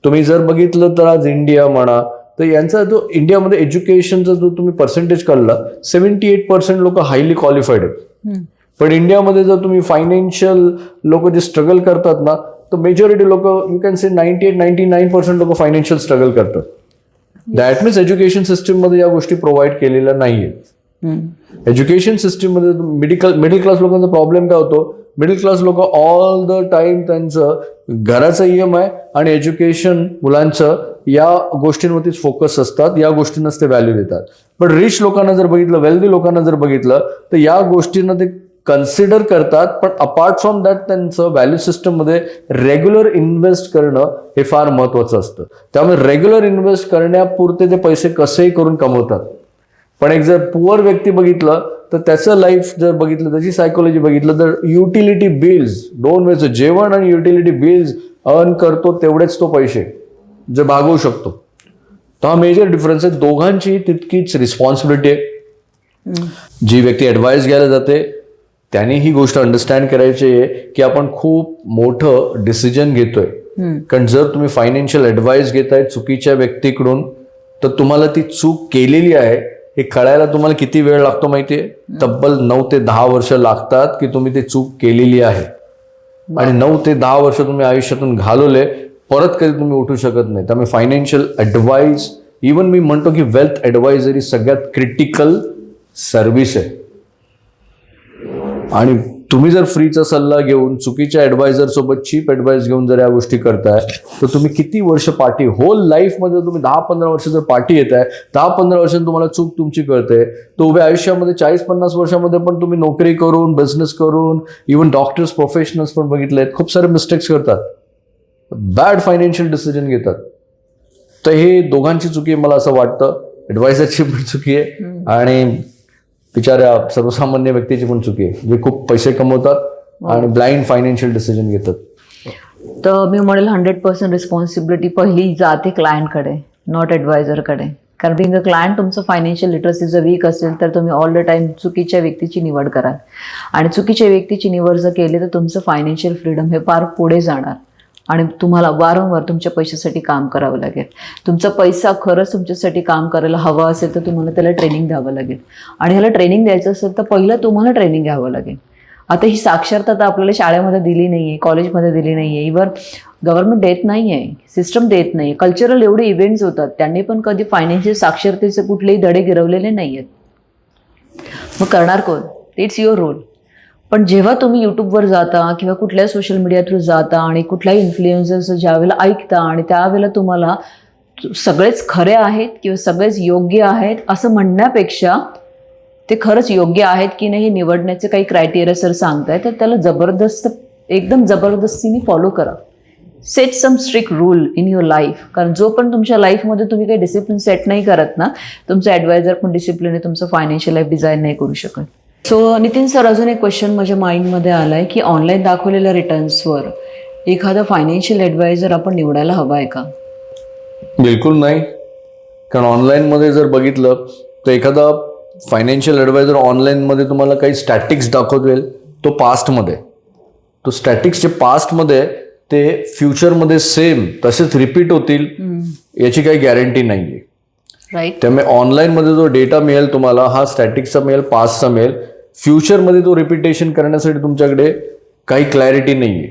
तुम्ही जर बघितलं तर आज इंडिया म्हणा तर यांचा जो इंडियामध्ये एज्युकेशनचा जो तुम्ही पर्सेंटेज काढला 78% लोक हायली क्वालिफाईड आहेत. पण इंडियामध्ये जर तुम्ही फायनान्शियल लोक जे स्ट्रगल करतात ना तर मेजॉरिटी लोक यू कॅन से 98-99% लोक फायनान्शियल स्ट्रगल करतात. दॅट मीन्स एज्युकेशन सिस्टीममध्ये या गोष्टी प्रोव्हाइड केलेल्या नाहीये. एज्युकेशन सिस्टीममध्ये मिडल क्लास लोकांचा प्रॉब्लेम काय होतो, मिडल क्लास लोक ऑल द टाइम त्यांचं घराचं EMI आणि एज्युकेशन मुलांचं या गोष्टींवरतीच फोकस असतात, या गोष्टींनाच ते व्हॅल्यू देतात. पण रिच लोकांना जर बघितलं, वेल्दी लोकांना जर बघितलं तर या गोष्टींना ते कन्सिडर करतात. पण अपार्ट फ्रॉम दॅट त्यांचं व्हॅल्यू सिस्टममध्ये रेग्युलर इन्व्हेस्ट करणं हे फार महत्वाचं असतं. त्यामुळे रेग्युलर इन्व्हेस्ट करण्यापुरते ते पैसे कसेही करून कमवतात. पण एक जर पुअर व्यक्ती बघितलं तर त्याचं लाईफ जर बघितलं, त्याची सायकोलॉजी बघितलं तर युटिलिटी बिल्स, 2 वेळचं जेवण आणि युटिलिटी बिल्स अर्न करतो तेवढेच तो पैसे जे भागवू शकतो. तर हा मेजर डिफरन्स आहे. दोघांची तितकीच रिस्पॉन्सिबिलिटी आहे. जी व्यक्ती ॲडवाईस घ्यायला जाते त्यांनी ही गोष्ट अंडरस्टँड करायची आहे की आपण खूप मोठं डिसिजन घेतोय. कारण जर तुम्ही फायनान्शियल ॲडवाईस घेताय चुकीच्या व्यक्तीकडून तर तुम्हाला ती चूक केलेली आहे हे कळायला तुम्हाला किती वेळ लागतो माहितीये? तब्बल 9 ते 10 वर्ष लागतात की तुम्ही ती चूक केलेली आहे. आणि 9 ते 10 वर्ष तुम्ही आयुष्यातून घालवले, परत कधी तुम्ही उठू शकत नाही. त्यामुळे फायनान्शियल ॲडवाईस, इवन मी म्हणतो की वेल्थ ॲडवायझरी सगळ्यात क्रिटिकल सर्व्हिस आहे. आणि तुम्ही जर फ्रीचा सल्ला घेऊन चुकीच्या ॲडवायझर सोबत चीप ॲडवाईस घेऊन जर या गोष्टी करताय तर तुम्ही किती वर्ष पाठी, होल लाईफमध्ये तुम्ही 10-15 वर्ष जर पाठी येत आहे, 10-15 वर्षांनी तुम्हाला चूक तुमची कळते, तर उभ्या आयुष्यामध्ये 40-50 वर्षामध्ये पण तुम्ही नोकरी करून, बिझनेस करून, इव्हन डॉक्टर्स, प्रोफेशनल्स पण बघितलेत खूप सारे मिस्टेक्स करतात, बॅड फायनान्शियल डिसिजन घेतात. तर हे दोघांची चुकी आहे मला असं वाटतं. ॲडवायझरची पण चुकी आहे आणि बिचाऱ्या सर्वसामान्य व्यक्तीची पण चुकी आहे, जे खूप पैसे कमवतात आणि ब्लाइंड फायनान्शियल डिसिजन घेतात. तर मी म्हणेल 100% रिस्पॉन्सिबिलिटी पहिली जाते क्लायंटकडे, नॉट ॲडवायझरकडे. कारण बिंग अ क्लायंट तुमचं फायनान्शियल लिटरसी जर वीक असेल तर तुम्ही ऑल द टाईम चुकीच्या व्यक्तीची निवड कराल. आणि चुकीच्या व्यक्तीची निवड जर केली तर तुमचं फायनान्शियल फ्रीडम हे फार पुढे जाणार आणि तुम्हाला वारंवार तुमच्या पैशासाठी काम करावं लागेल. तुमचा पैसा खरंच तुमच्यासाठी काम करायला हवा असेल तर तुम्हाला त्याला ट्रेनिंग द्यावं लागेल. आणि ह्याला ट्रेनिंग द्यायचं असेल तर पहिलं तुम्हाला ट्रेनिंग घ्यावं लागेल. आता ही साक्षरता तर आपल्याला शाळेमध्ये दिली नाही आहे, कॉलेजमध्ये दिली नाही आहे, इव्हन गव्हर्नमेंट देत नाही आहे, सिस्टम देत नाही. कल्चरल एवढे इव्हेंट्स होतात, त्यांनी पण कधी फायनान्शियल साक्षरतेचे कुठलेही धडे गिरवलेले नाही आहेत. मग करणार कोण? It's your role. पण जेव्हा तुम्ही यूट्यूबवर जाता किंवा कुठल्या सोशल मीडिया थ्रू जाता आणि कुठल्याही इन्फ्लुएन्सर्स ज्यावेळेला ऐकता आणि त्यावेळेला तुम्हाला सगळेच खरे आहेत किंवा सगळेच योग्य आहेत असं म्हणण्यापेक्षा ते खरंच योग्य आहेत की नाही हे निवडण्याचे काही क्रायटेरिया सर सांगताय तर त्याला एकदम जबरदस्तीने फॉलो करा. Set some strict rule in your life. कारण जो पण तुमच्या लाईफमध्ये तुम्ही काही डिसिप्लिन सेट नाही करत ना, तुमचा ॲडवायझर पण डिसिप्लिन तुमचं फायनान्शियल लाईफ डिझाईन नाही करू शकत. सो नितीन सर, अजून एक क्वेश्चन माझ्या माइंडमध्ये आला आहे की ऑनलाईन दाखवलेल्या रिटर्न्सवर एखादा फायनान्शियल ॲडवायझर आपण निवडायला हवा आहे का? बिलकुल नाही. कारण ऑनलाईनमध्ये जर बघितलं तर एखादा फायनान्शियल ॲडवायझर ऑनलाईनमध्ये तुम्हाला काही स्टॅटिक्स दाखवतील, तो पास्टमध्ये, तो स्टॅटिक्स जे पास्टमध्ये ते फ्युचरमध्ये सेम तसेच रिपीट होतील याची काही गॅरंटी नाही आहे. राईट. त्यामुळे ऑनलाईनमध्ये जो डेटा मिळेल तुम्हाला हा स्टॅटिक्सचा मिळेल, पास्टचा मिळेल. फ्युचरमध्ये तो रिपिटेशन करण्यासाठी तुमच्याकडे काही क्लॅरिटी नाही आहे.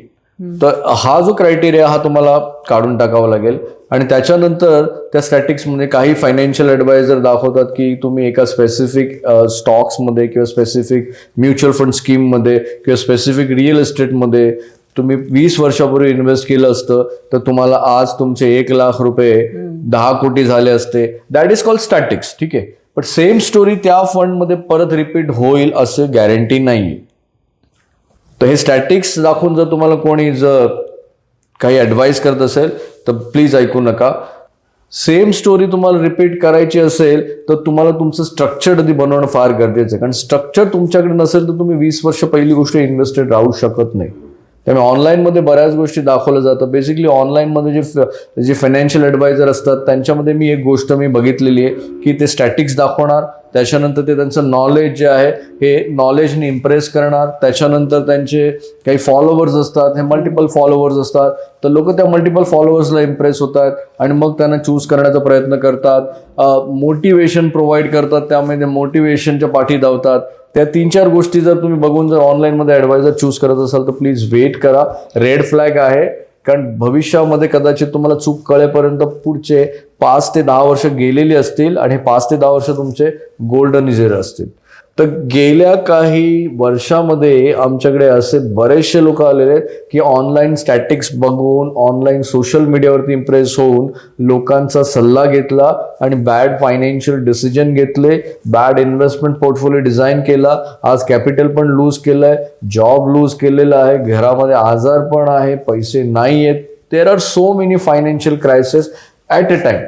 तर हा जो क्रायटेरिया हा तुम्हाला काढून टाकावा लागेल. आणि त्याच्यानंतर त्या स्टॅटिक्समध्ये काही फायनान्शियल ॲडवायझर दाखवतात की तुम्ही एका स्पेसिफिक स्टॉक्समध्ये किंवा स्पेसिफिक म्युच्युअल फंड स्कीममध्ये किंवा स्पेसिफिक रिअल इस्टेटमध्ये तुम्ही 20 वर्षापूर्वी इन्व्हेस्ट केलं असतं तर तुम्हाला आज तुमचे 1 लाख रुपये 10 कोटी झाले असते. That is called statics. ठीक आहे. पण सेम स्टोरी त्या फंडमध्ये परत रिपीट होईल असं गॅरंटी नाही. तर हे स्टॅटिक्स दाखवून जर तुम्हाला कोणी जर काही ॲडवाईस करत असेल तर प्लीज ऐकू नका. सेम स्टोरी तुम्हाला रिपीट करायची असेल तर तुम्हाला तुमचं स्ट्रक्चर आधी बनवणं फार गरजेचं आहे. कारण स्ट्रक्चर तुमच्याकडे नसेल तर तुम्ही 20 वर्ष पहिली गोष्ट इन्व्हेस्टेड राहू शकत नाही. त्यामुळे ऑनलाईनमध्ये बऱ्याच गोष्टी दाखवल्या जातात. बेसिकली ऑनलाईनमध्ये जे फायनान्शियल ॲडवायझर असतात त्यांच्यामध्ये मी एक गोष्ट बघितलेली आहे की ते स्टॅटिक्स दाखवणार, त्याच्यानंतर ते त्यांचं नॉलेज जे आहे हे नॉलेजने इम्प्रेस करणार, त्याच्यानंतर त्यांचे काही फॉलोवर्स असतात, हे मल्टिपल फॉलोवर्स असतात, तर लोक त्या मल्टिपल फॉलोवर्सला इम्प्रेस होतात आणि मग त्यांना चूज करण्याचा प्रयत्न करतात. मोटिवेशन प्रोव्हाइड करतात, त्यामुळे ते मोटिवेशनच्या पाठी धावतात. त्या 3-4 गोष्टी जर तुम्ही बघून जर ऑनलाईनमध्ये ॲडवायझर चूज करत असाल तर प्लीज वेट करा. रेड फ्लॅग आहे. कारण भविष्यामध्ये कदाचित तुम्हाला चूक कळेपर्यंत पुढचे 5 ते 10 वर्ष गेलेली असतील आणि 5 ते 10 वर्ष तुमचे गोल्डन इयर असतील. तर गेल्या काही वर्षामध्ये आमच्याकडे असे बरेचसे लोक आलेले आहेत की ऑनलाईन स्टॅटिक्स बघून, ऑनलाईन सोशल मीडियावरती इम्प्रेस होऊन लोकांचा सल्ला घेतला आणि बॅड फायनान्शियल डिसिजन घेतले, बॅड इन्व्हेस्टमेंट पोर्टफोलिओ डिझाईन केला, आज कॅपिटल पण लूज केलंय, जॉब लूज केलेला आहे, घरामध्ये आजार पण आहे, पैसे नाही आहेत. There are so many financial crisis at a time.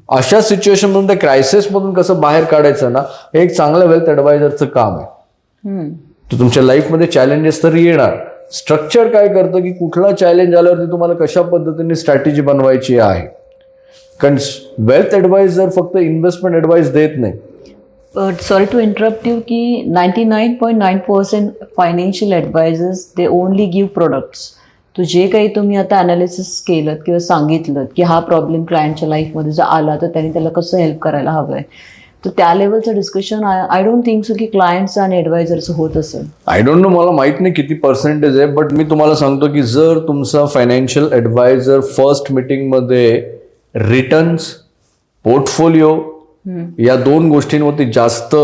अशा सिच्युएशन मधून त्या क्रायसिस मधून कसं बाहेर काढायचं ना, हे एक चांगलं वेल्थ ॲडवायझरचं काम आहे. तर तुमच्या लाईफमध्ये चॅलेंजेस तर येणार. स्ट्रक्चर काय करतं की कुठला चॅलेंज आल्यावरती तुम्हाला कशा पद्धतीने स्ट्रॅटेजी बनवायची आहे. कारण वेल्थ ॲडवायझर फक्त इन्व्हेस्टमेंट ॲडवाइस देत नाही. But sorry to interrupt you की 99.9% financial advisers they only give products. तो जे काही तुम्ही आता अनालिसिस केलं किंवा सांगितलं की हा प्रॉब्लेम क्लायंटच्या लाईफमध्ये जर आला तर त्यांनी त्याला कसं हेल्प करायला हवं आहे, तर त्या लेवलचं discussion I don't think so की क्लायंट्स आणि ॲडवायझरचं होत असेल. आय डोंट नो, मला माहित नाही किती पर्सेंटेज आहे, बट मी तुम्हाला सांगतो की जर तुमचा फायनान्शियल ॲडवायझर फर्स्ट मीटिंगमध्ये रिटर्न्स, पोर्टफोलिओ या 2 गोष्टींवरती जास्त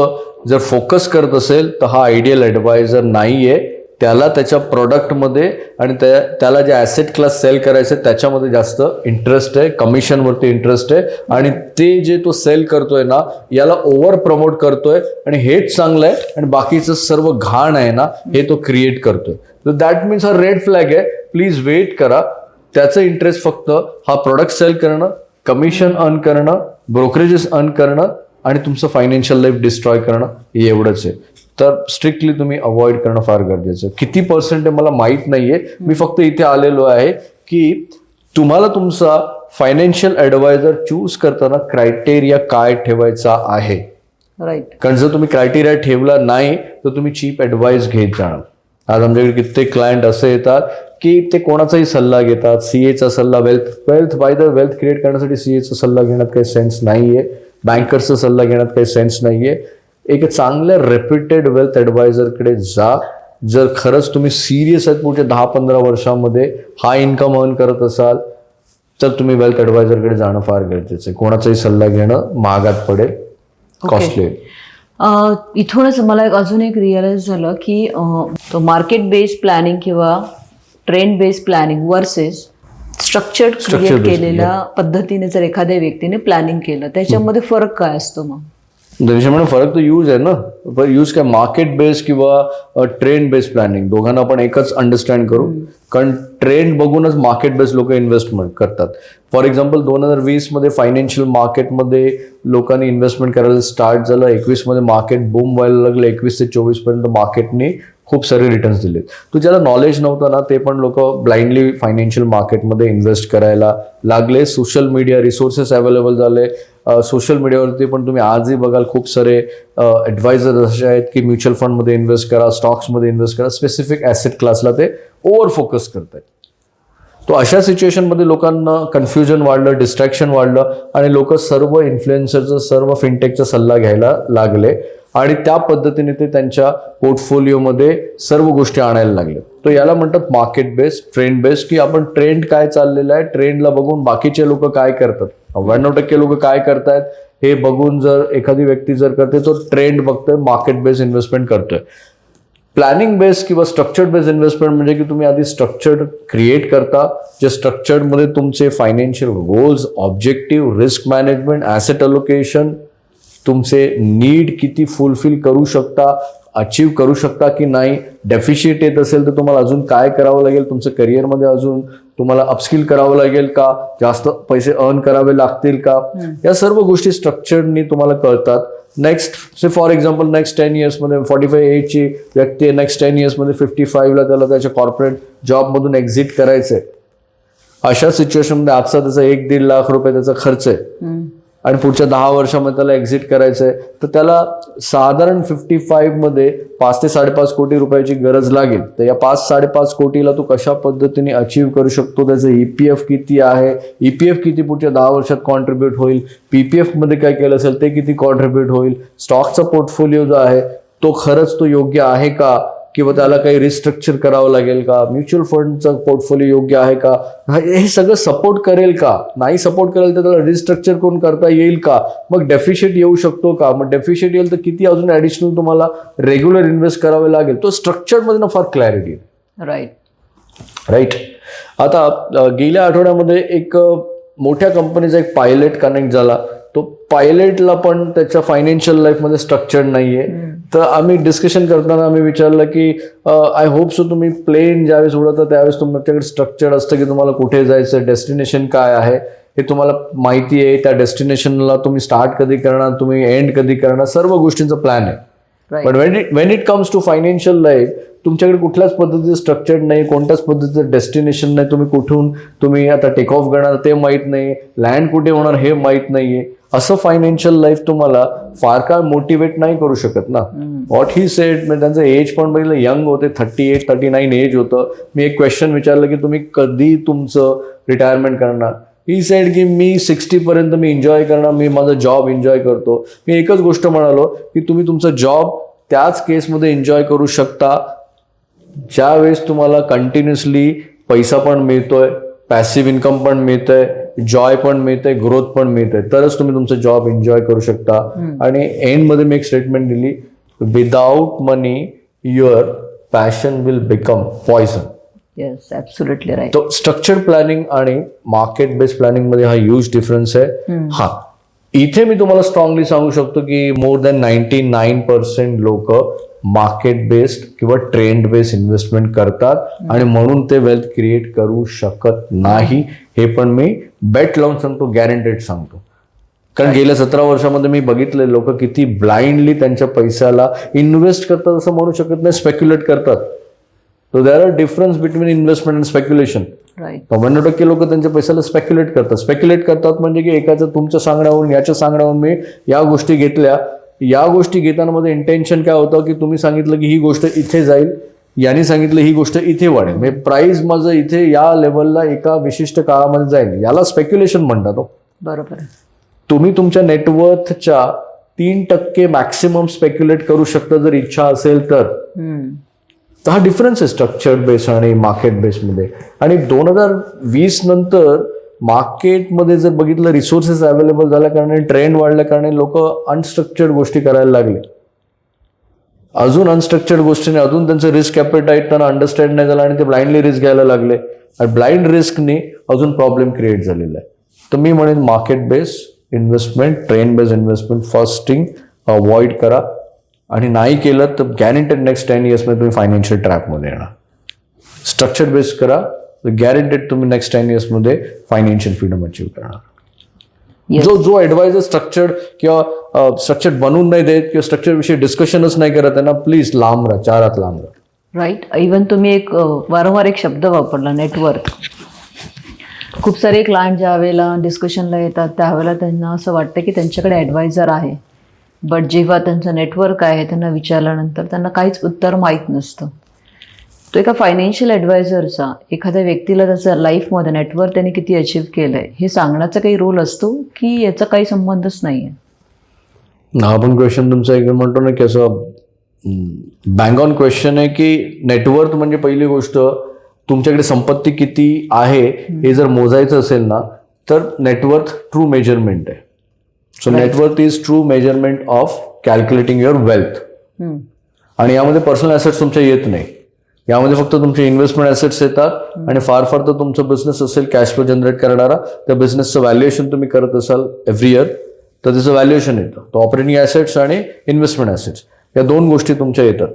जर फोकस करत असेल तर हा आयडियल ॲडवायझर नाहीये. त्याला त्याच्या प्रोडक्टमध्ये आणि त्याला जे ॲसेट क्लास सेल करायचे त्याच्यामध्ये जास्त इंटरेस्ट आहे, कमिशनवरती इंटरेस्ट आहे आणि ते जे तो सेल करतोय ना याला ओव्हर प्रमोट करतोय आणि हेच चांगलं आहे आणि बाकीचं सर्व घाण आहे ना हे तो क्रिएट करतोय. तर दॅट मीन्स हा रेड फ्लॅग आहे. प्लीज वेट करा. त्याचं इंटरेस्ट फक्त हा प्रोडक्ट सेल करणं, कमिशन अर्न करणं, ब्रोकरेजेस अर्न करणं आणि तुमचं फायनान्शियल लाईफ डिस्ट्रॉय करणं एवढंच आहे. तर स्ट्रिक्टली तुम्ही अवॉइड करणं फार गरजेचं आहे. किती पर्सेंट आहे मला माहीत नाहीये. मी फक्त इथे आलेलो आहे की तुम्हाला तुमचा फायनान्शियल ॲडवायझर चूज करताना क्रायटेरिया काय ठेवायचा आहे. राईट. कारण जर तुम्ही क्रायटेरिया ठेवला नाही तर तुम्ही चीप ॲडवाइस घेत जाणार. आज आमच्याकडे कित्येक क्लायंट असे येतात की ते कोणाचाही सल्ला घेतात. सीएचा सल्ला, wealth by the wealth create करण्यासाठी सीएचा सल्ला घेण्यात काही सेन्स नाहीये, बँकर्सचा सल्ला घेण्यात काही सेन्स नाहीये. एक चांगल्या रेप्युटेड वेल्थ ॲडवायझरकडे जा. जर खरंच तुम्ही सिरियस आहेत पुढच्या 10-15 वर्षामध्ये हा इन्कम अर्न करत असाल तर तुम्ही वेल्थ ॲडवायझरकडे जाणं फार गरजेचं आहे. कोणाचाही सल्ला घेणं महागात पडेल, कॉस्टली. इथूनच मला अजून एक रिअलाइज झालं की तो मार्केट बेस्ड प्लॅनिंग किंवा trend based planning versus structured create केलेल्या पद्धतीने जर एखाद्या व्यक्तीने प्लॅनिंग केलं त्याच्यामध्ये फरक काय असतो मग? त्याच्यामुळे फरक तर यूज आहे ना. पण यूज काय, मार्केट बेस्ड किंवा ट्रेंड बेस्ड प्लॅनिंग दोघांना आपण एकच अंडरस्टँड करू. कारण ट्रेंड बघूनच मार्केट बेस्ड लोक इन्व्हेस्टमेंट करतात. फॉर एक्झाम्पल 2020 मध्ये फायनान्शियल मार्केटमध्ये लोकांनी इन्व्हेस्टमेंट करायला स्टार्ट झालं. 21 मध्ये मार्केट बूम व्हायला लागलं. 21 ते 24 पर्यंत मार्केटने खूप सारे रिटर्न्स दिले. तो ज्याला नॉलेज नव्हतं ना ते पण लोक ब्लाइंडली फायनान्शियल मार्केटमध्ये इन्व्हेस्ट करायला लागले. सोशल मीडिया रिसोर्सेस अवेलेबल झाले. सोशल मीडियावरती पण तुम्ही आजही बघाल खूप सारे ॲडवायझर असे आहेत की म्युच्युअल फंडमध्ये इन्व्हेस्ट करा, स्टॉक्समध्ये इन्व्हेस्ट करा. स्पेसिफिक ॲसेट क्लासला ते ओव्हर फोकस करत आहेत. तो अशा सिच्युएशनमध्ये लोकांना कन्फ्युजन वाढलं, डिस्ट्रॅक्शन वाढलं आणि लोक सर्व इन्फ्लुएन्सरचा, सर्व फिनटेकचा सल्ला घ्यायला लागले आणि त्या पद्धतीने ते त्यांच्या पोर्टफोलिओमध्ये सर्व गोष्टी आणायला लागले. तो याला म्हणतात मार्केट बेस्ड, ट्रेंड बेस्ड, की आपण ट्रेंड काय चाललेला आहे ट्रेंडला बघून बाकीचे लोक काय करतात, 99% लोक काय करतायत हे बघून जर एखादी व्यक्ती जर करते तो ट्रेंड बघतोय, मार्केट बेस्ड इन्व्हेस्टमेंट करतोय. प्लॅनिंग बेस्ड किंवा स्ट्रक्चर्ड बेस्ड इन्व्हेस्टमेंट म्हणजे की तुम्ही आधी स्ट्रक्चर्ड क्रिएट करता. जे स्ट्रक्चर्डमध्ये तुमचे financial goals, objective, risk management, asset allocation, तुमचे नीड किती फुलफिल करू शकता, अचीव करू शकता की नाही, डेफिशिट येत असेल तर तुम्हाला अजून काय करावं लागेल, तुमचं करिअरमध्ये अजून तुम्हाला अपस्किल करावं लागेल का, जास्त पैसे अर्न करावे लागतील का, या सर्व गोष्टी स्ट्रक्चर्डनी तुम्हाला कळतात. Next say for example next 10 इयर्समध्ये 45 एजची व्यक्ती आहे, नेक्स्ट 10 इयर्समध्ये 55ला त्याला त्याच्या कॉर्पोरेट जॉबमधून एक्झिट करायचंय. अशा सिच्युएशनमध्ये आजचा त्याचा 1-1.5 लाख रुपये त्याचा खर्च आहे आणि पुढच्या 10 वर्षामध्ये त्याला एक्झिट करायचंय तर त्याला साधारण 55 मध्ये 5 ते 5.5 कोटी रुपयाची गरज लागेल. तर या 5-5.5 कोटीला तू कशा पद्धतीने अचीव्ह करू शकतो, त्याचं ईपीएफ किती आहे, ईपीएफ किती पुढच्या 10 वर्षात कॉन्ट्रीब्युट होईल, पीपीएफ मध्ये काय केलं असेल ते किती कॉन्ट्रीब्युट होईल, स्टॉकचा पोर्टफोलिओ जो आहे तो खरंच तो योग्य आहे का, किंवा त्याला काही रिस्ट्रक्चर करावं लागेल का, म्युच्युअल फंडचं पोर्टफोलिओ योग्य आहे का, हे सगळं सपोर्ट करेल का, नाही सपोर्ट करेल तर त्याला रिस्ट्रक्चर करून करता येईल का, मग डेफिशिट येऊ शकतो का, मग डेफिशिट येईल तर किती अजून ॲडिशनल तुम्हाला रेग्युलर इन्व्हेस्ट करावे लागेल, तो स्ट्रक्चरमध्ये ना फार क्लॅरिटी आहे. राईट. आता गेल्या आठवड्यामध्ये एक मोठ्या कंपनीचा एक पायलट कनेक्ट झाला. तो पायलटला पण त्याच्या फायनान्शियल लाईफमध्ये स्ट्रक्चर नाहीये. तर आम्ही डिस्कशन करताना आम्ही विचारलं की आय होप सो तुम्ही प्लेन ज्यावेळेस उडवता त्यावेळेस तुमच्याकडे स्ट्रक्चर असतं की तुम्हाला कुठे जायचं, डेस्टिनेशन काय आहे हे तुम्हाला माहिती आहे, त्या डेस्टिनेशनला तुम्ही स्टार्ट कधी करणार, तुम्ही एंड कधी करणार, सर्व गोष्टींचा प्लॅन आहे. But when it comes to financial life तुमच्याकडे कुठल्याच पद्धतीचं स्ट्रक्चर नाही, कोणत्याच पद्धतीचं डेस्टिनेशन नाही, तुम्ही कुठून तुम्ही आता टेक ऑफ करणार ते माहीत नाही, लँड कुठे होणार हे माहीत नाहीये. असं फायनान्शियल लाईफ तुम्हाला फार काळ मोटिवेट नाही करू शकत ना. व्हॉट ही सेड, म्हणजे त्यांचं एज पण बघितलं यंग होते, 38-39 एज होतं. मी एक क्वेश्चन विचारलं की तुम्ही कधी तुमचं रिटायरमेंट करणार. ही सेड की मी 60 पर्यंत मी एन्जॉय करणार, मी माझा जॉब एन्जॉय करतो. मी एकच गोष्ट म्हणालो की तुम्ही तुमचा जॉब त्याच केसमध्ये एन्जॉय करू शकता ज्यावेळेस तुम्हाला कंटिन्युअसली पैसा पण मिळतोय, पॅसिव्ह इन्कम पण मिळतंय, जॉय पण मिळतंय, ग्रोथ पण मिळतंय, तरच तुम्ही तुमचा जॉब एन्जॉय करू शकता. आणि एंडमध्ये मी एक स्टेटमेंट दिली, without money your passion will become poison. Yes, absolutely right. तो स्ट्रक्चर्ड प्लॅनिंग आणि मार्केट बेस्ड प्लॅनिंग मध्ये हा ह्यूज डिफरन्स आहे. हा, इथे मी तुम्हाला स्ट्रॉंगली सांगू शकतो की मोर दॅन 99% लोक मार्केट बेस्ड किंवा ट्रेंड बेस्ड इन्व्हेस्टमेंट करतात आणि म्हणून ते वेल्थ क्रिएट करू शकत नाही. हे पण मी बेट लावून सांगतो, गॅरंटेड सांगतो. कारण गेल्या 17 वर्षामध्ये मी बघितले लोक किती ब्लाइंडली त्यांच्या पैशाला इन्व्हेस्ट करतात, असं म्हणू शकत नाही, स्पेक्युलेट करतात. So there are difference between investment and speculation. 99% लोक त्यांच्या पैशाला स्पेक्युलेट करतात. स्पेक्युलेट करतात म्हणजे की एकाचं तुमच्या सांगण्यावरून, याच्या सांगण्यावरून मी या गोष्टी घेतल्या. या गोष्टी घेताना माझं इंटेन्शन काय होतं की तुम्ही सांगितलं की ही गोष्ट इथे जाईल, यांनी सांगितलं ही गोष्ट इथे वाढेल, म्हणजे प्राइस माझं इथे या लेवलला एका विशिष्ट काळामध्ये जाईल, याला स्पेक्युलेशन म्हणतात. बरोबर. तुम्ही तुमच्या नेटवर्थच्या 3% मॅक्सिमम स्पेक्युलेट करू शकता जर इच्छा असेल तर. हा डिफरन्स आहे स्ट्रक्चर्ड बेस आणि मार्केट बेसमध्ये. आणि 2020 नंतर मार्केटमध्ये जर बघितलं, रिसोर्सेस अवेलेबल झाल्या कारणाने, ट्रेंड वाढल्या कारणाने लोक अनस्ट्रक्चर्ड गोष्टी करायला लागले. अजून अनस्ट्रक्चर्ड गोष्टीने अजून त्यांचं रिस्क ॲपेटाईट त्यांना अंडरस्टँड नाही झालं आणि ते ब्लाइंडली रिस्क घ्यायला लागले आणि ब्लाइंड रिस्कने अजून प्रॉब्लेम क्रिएट झालेला आहे. तर मी म्हणेन market base investment, trend based investment first thing avoid करा. आणि नाही केलं तर गॅरंटेड नेक्स्ट 10 इयर्समध्ये तुम्ही फायनान्शियल ट्रॅपमध्ये येणार. स्ट्रक्चर बेस करा, गॅरंटेड तुम्ही नेक्स्ट 10 इयर्समध्ये फायनान्शियल फ्रीडम अचीव्ह करणार. जो ॲडवायझर स्ट्रक्चर्ड किंवा स्ट्रक्चर्ड बनवून नाही देत किंवा स्ट्रक्चर विषयी डिस्कशनच नाही करत त्यांना प्लीज लांब राहा, 4 हात लांब राहा. राईट. इव्हन तुम्ही एक वारंवार एक शब्द वापरला, नेटवर्क. खूप सारे क्लायंट ज्या वेळेला डिस्कशनला येतात त्यावेळेला त्यांना असं वाटतं की त्यांच्याकडे ॲडवायझर आहे, बट जेव्हा त्यांचं नेटवर्क आहे त्यांना विचारल्यानंतर त्यांना काहीच उत्तर माहीत नसतं. तो एका फायनान्शियल ॲडवायझरचा एखाद्या व्यक्तीला त्याचं लाईफमध्ये नेटवर्क त्यांनी किती अचीव्ह केलं आहे हे सांगण्याचा काही रोल असतो की याचा काही संबंधच नाही आहे? हा पण क्वेश्चन तुमचा एकदम म्हणतो ना की असं बँग ऑन क्वेश्चन आहे की नेटवर्क म्हणजे पहिली गोष्ट तुमच्याकडे संपत्ती किती आहे हे जर मोजायचं असेल ना तर नेटवर्थ ट्रू मेजरमेंट आहे. So net worth is true measurement of calculating your wealth. आणि यामध्ये पर्सनल ॲसेट्स तुमच्या येत नाही, यामध्ये फक्त तुमचे इन्व्हेस्टमेंट ॲसेट्स येतात आणि फार फार तर तुमचं बिझनेस असेल कॅश फ्लो जनरेट करणारा, त्या बिझनेसचं व्हॅल्युएशन तुम्ही करत असाल एव्हरी इयर तर त्याचं व्हॅल्युएशन येतं. तर ऑपरेटिंग ॲसेट्स आणि इन्व्हेस्टमेंट ॲसेट्स या 2 गोष्टी तुमच्या येतात.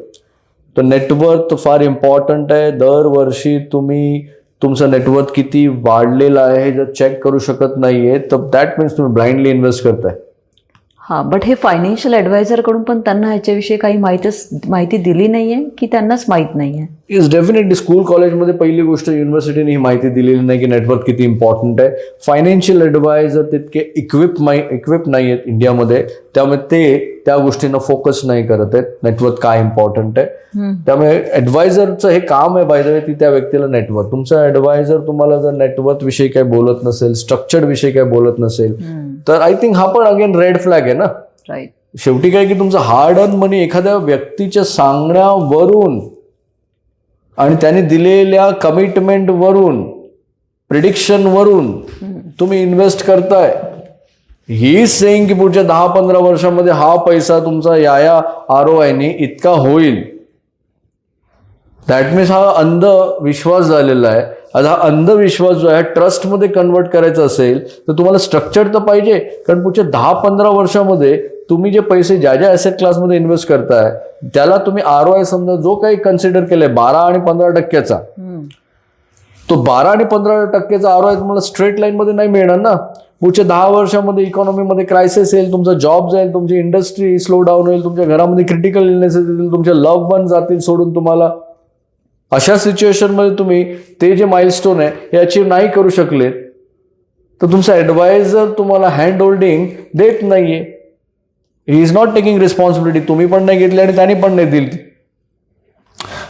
तर नेटवर्थ फार इम्पॉर्टंट आहे. दरवर्षी तुम्ही तुमचं नेटवर्थ किती वाढलेलं आहे हे जर चेक करू शकत नाहीये तर दॅट मीन्स तुम्ही ब्लाइंडली इन्व्हेस्ट करताय. हां, बट हे फायनान्शियल ॲडवायझरकडून पण त्यांना ह्याच्याविषयी काही माहिती दिली नाही आहे की त्यांनाच माहीत नाही आहे? इज डेफिनेटली स्कूल कॉलेजमध्ये पहिली गोष्ट युनिव्हर्सिटीने ही माहिती दिलेली नाही की नेटवर्क किती इम्पॉर्टंट आहे. फायनान्शियल ॲडवायझर तितके इक्विप नाही आहेत इंडियामध्ये, त्यामुळे ते त्या गोष्टींना फोकस नाही करत आहेत नेटवर्क काय इम्पॉर्टंट आहे. त्यामुळे ॲडवायझरचं हे काम आहे बाय द वे ती त्या व्यक्तीला नेटवर्क. तुमचा ॲडवायझर तुम्हाला जर नेटवर्क विषयी काय बोलत नसेल, स्ट्रक्चर्ड विषयी काय बोलत नसेल तर आय थिंक हा पण अगेन रेड फ्लॅग आहे ना. राईट. शेवटी काय की तुमचं हार्ड अर्न मनी एखाद्या व्यक्तीच्या सांगण्यावरून आणि त्यांनी दिलेल्या कमिटमेंटवरून, प्रिडिक्शनवरून तुम्ही इन्व्हेस्ट करताय. ही सेइंग की पुढच्या 10-15 वर्षामध्ये हा पैसा तुमचा या ROI ने इतका होईल. दॅट मीन्स हा अंधविश्वास झालेला आहे. आता हा अंधविश्वास जो आहे ट्रस्टमध्ये कन्वर्ट करायचा असेल तर तुम्हाला स्ट्रक्चर तर पाहिजे. कारण पुढच्या 10-15 वर्षामध्ये तुम्ही जे पैसे ज्या ॲसेट क्लासमध्ये इन्व्हेस्ट करताय त्याला तुम्ही ROI समजा जो काही कन्सिडर केलाय 12 आणि 15%चा, तो 12 आणि 15%चा ROI तुम्हाला स्ट्रेट लाईनमध्ये नाही मिळणार ना. पुढच्या 10 वर्षामध्ये इकॉनॉमीमध्ये क्रायसिस येईल, तुमचा जॉब जाईल, तुमची इंडस्ट्री स्लो डाऊन होईल, तुमच्या घरामध्ये क्रिटिकल इलनेसेस येतील, तुमचे लव्ह वन जातील सोडून तुम्हाला. अशा सिच्युएशनमध्ये तुम्ही ते जे माइलस्टोन आहे हे अचीव्ह नाही करू शकले तर तुमचा ॲडवायझर तुम्हाला हँड होल्डिंग देत नाहीये. He is not taking responsibility. तुम्ही पण नाही घेतली आणि त्यांनी पण नाही दिली.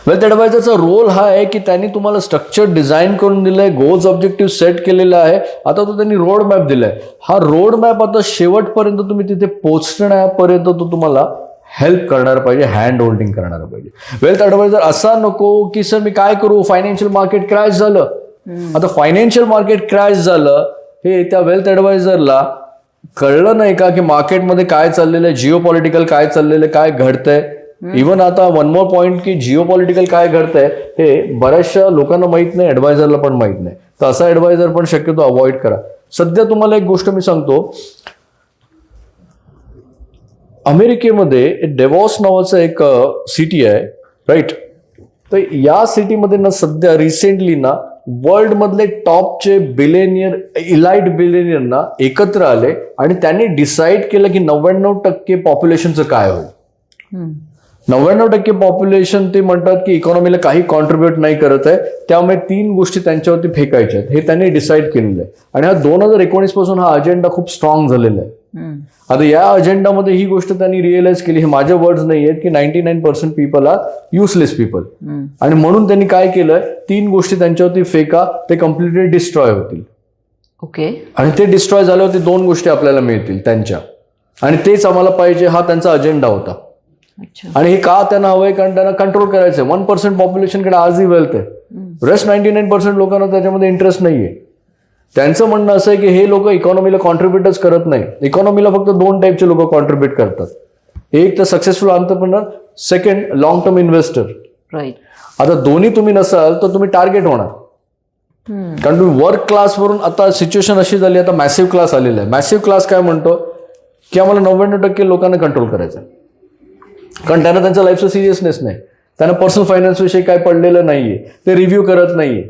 वेल्थ ॲडवायझरचा रोल हा आहे की त्यांनी तुम्हाला स्ट्रक्चर डिझाईन करून दिलंय, गोल्स ऑब्जेक्टिव्ह सेट केलेला आहे. आता तो त्यांनी रोड मॅप दिलाय. हा रोड मॅप आता शेवटपर्यंत तुम्ही तिथे पोहोचण्यापर्यंत तो तुम्हाला हेल्प करणार पाहिजे, हँड होल्डिंग करणार पाहिजे. वेल्थ ॲडवायझर असा नको की सर मी काय करू, फायनान्शियल मार्केट क्रॅश झालं. आता फायनान्शियल मार्केट क्रॅश झालं हे त्या वेल्थ ॲडवायझरला कळलं नाही का की मार्केटमध्ये काय चाललेलं आहे, जिओ पॉलिटिकल काय चाललेलं आहे, काय घडतंय. इव्हन आता वन मोर पॉईंट की जिओ पॉलिटिकल काय घडतंय हे बऱ्याचशा लोकांना माहित नाही, ॲडवायझरला पण माहित नाही. तर असा ॲडवायझर पण शक्यतो अवॉइड करा. सध्या तुम्हाला एक गोष्ट मी सांगतो, अमेरिकेमध्ये डेवॉस नावाचं एक सिटी आहे, राईट. तर या सिटीमध्ये ना सध्या रिसेंटली ना वर्ल्ड मधले टॉपचे बिलेनियर, इलाइट बिलेनियर ना एकत्र आले आणि त्यांनी डिसाईड केलं की 99% पॉप्युलेशनचं काय होईल. 99% पॉप्युलेशन ते म्हणतात की इकॉनॉमीला काही कॉन्ट्रीब्युट नाही करत आहे, त्यामुळे 3 गोष्टी त्यांच्यावरती फेकायच्या आहेत हे त्यांनी डिसाईड केलेलं आहे. आणि हा 2019 पासून हा अजेंडा खूप स्ट्रॉंग झालेला आहे. आता या अजेंडामध्ये ही गोष्ट त्यांनी रिअलाइज केली, हे माझे वर्ड्स नाही आहेत, की 99% पीपल आर युजलेस पीपल. आणि म्हणून त्यांनी काय केलं, 3 गोष्टी त्यांच्यावरती फेका, ते कम्प्लिटली डिस्ट्रॉय होतील. ओके. आणि ते डिस्ट्रॉय झाल्यावरती 2 गोष्टी आपल्याला मिळतील त्यांच्या, आणि तेच आम्हाला पाहिजे, हा त्यांचा अजेंडा होता. आणि हे का त्यांना हवंय, कारण त्यांना कंट्रोल करायचंय. 1% पॉप्युलेशनकडे आजही वेल्थ आहे, रेस्ट 99% लोकांना त्याच्यामध्ये इंटरेस्ट नाहीये. त्यांचं म्हणणं असं आहे की हे लोक इकॉनॉमीला कॉन्ट्रीब्युटच करत नाही. इकॉनॉमीला फक्त 2 टाईपचे लोक कॉन्ट्रीब्युट करतात, एक तर successful entrepreneur, second long term investor. Right. आता दोन्ही तुम्ही नसाल तर तुम्ही टार्गेट होणार. कारण तुम्ही वर्क क्लासवरून, आता सिच्युएशन अशी झाली, आता मॅसिव्ह क्लास आलेला आहे. मॅसिव्ह क्लास काय म्हणतो की आम्हाला 99% लोकांना कंट्रोल करायचं, कारण त्यांना त्यांच्या लाईफचं सिरियसनेस नाही, त्यांना पर्सनल फायनान्स विषयी काय पडलेलं नाहीये, ते रिव्ह्यू करत नाहीये.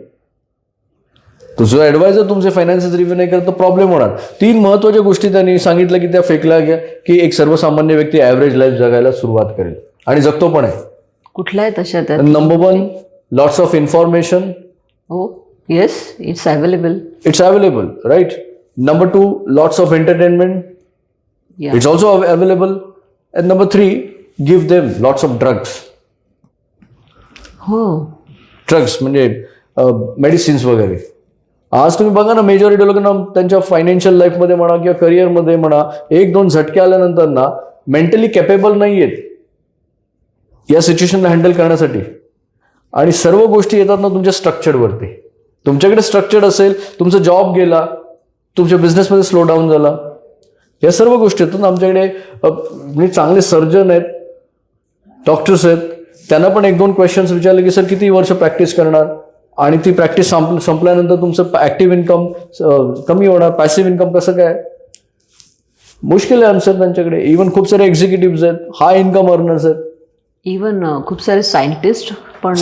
तो जो ॲडवायझर तुमचे फायनान्सेस रिव्ह्यू नाही करत तर प्रॉब्लेम होणार. 3 महत्वाच्या गोष्टी त्यांनी सांगितलं की त्या फेकल्या गेल्या की एक सर्वसामान्य व्यक्ती ॲव्हरेज लाईफ जगायला सुरुवात करेल आणि जगतो पण आहे. कुठल्या आहेत अशा त्या? Number 1, lots of information. हो, yes, it's available. Right. Number 2, lots of entertainment. It's also available. And number 3, give them lots of drugs. हो, ड्रग्स म्हणजे मेडिसिन्स वगैरे. आज तुम्ही बघा ना, मेजॉरिटी लोकांना त्यांच्या फायनान्शियल लाईफमध्ये म्हणा किंवा करिअरमध्ये म्हणा 1-2 झटके आल्यानंतर ना मेंटली कॅपेबल नाही आहेत या सिच्युएशनला हँडल करण्यासाठी. आणि सर्व गोष्टी येतात ना तुमच्या स्ट्रक्चरवरती. तुमच्याकडे स्ट्रक्चर्ड असेल, तुमचा जॉब गेला, तुमच्या बिझनेसमध्ये स्लो डाऊन झाला, या सर्व गोष्टी येतात. आमच्याकडे म्हणजे चांगले सर्जन आहेत, डॉक्टर्स आहेत, त्यांना पण 1-2 क्वेश्चन्स विचारले की सर किती वर्ष प्रॅक्टिस करणार, आणि ती प्रॅक्टिस संपल्यानंतर तुमचं ऍक्टिव्ह इन्कम कमी होणार, पॅसिव्ह इन्कम कसं काय, मुश्किल आहे आन्सर त्यांच्याकडे. इव्हन खूप सारे एक्झिक्युटिव्ह आहेत, हाय इन्कम अर्नर्स आहेत, इव्हन खूप सारे सायंटिस्ट पण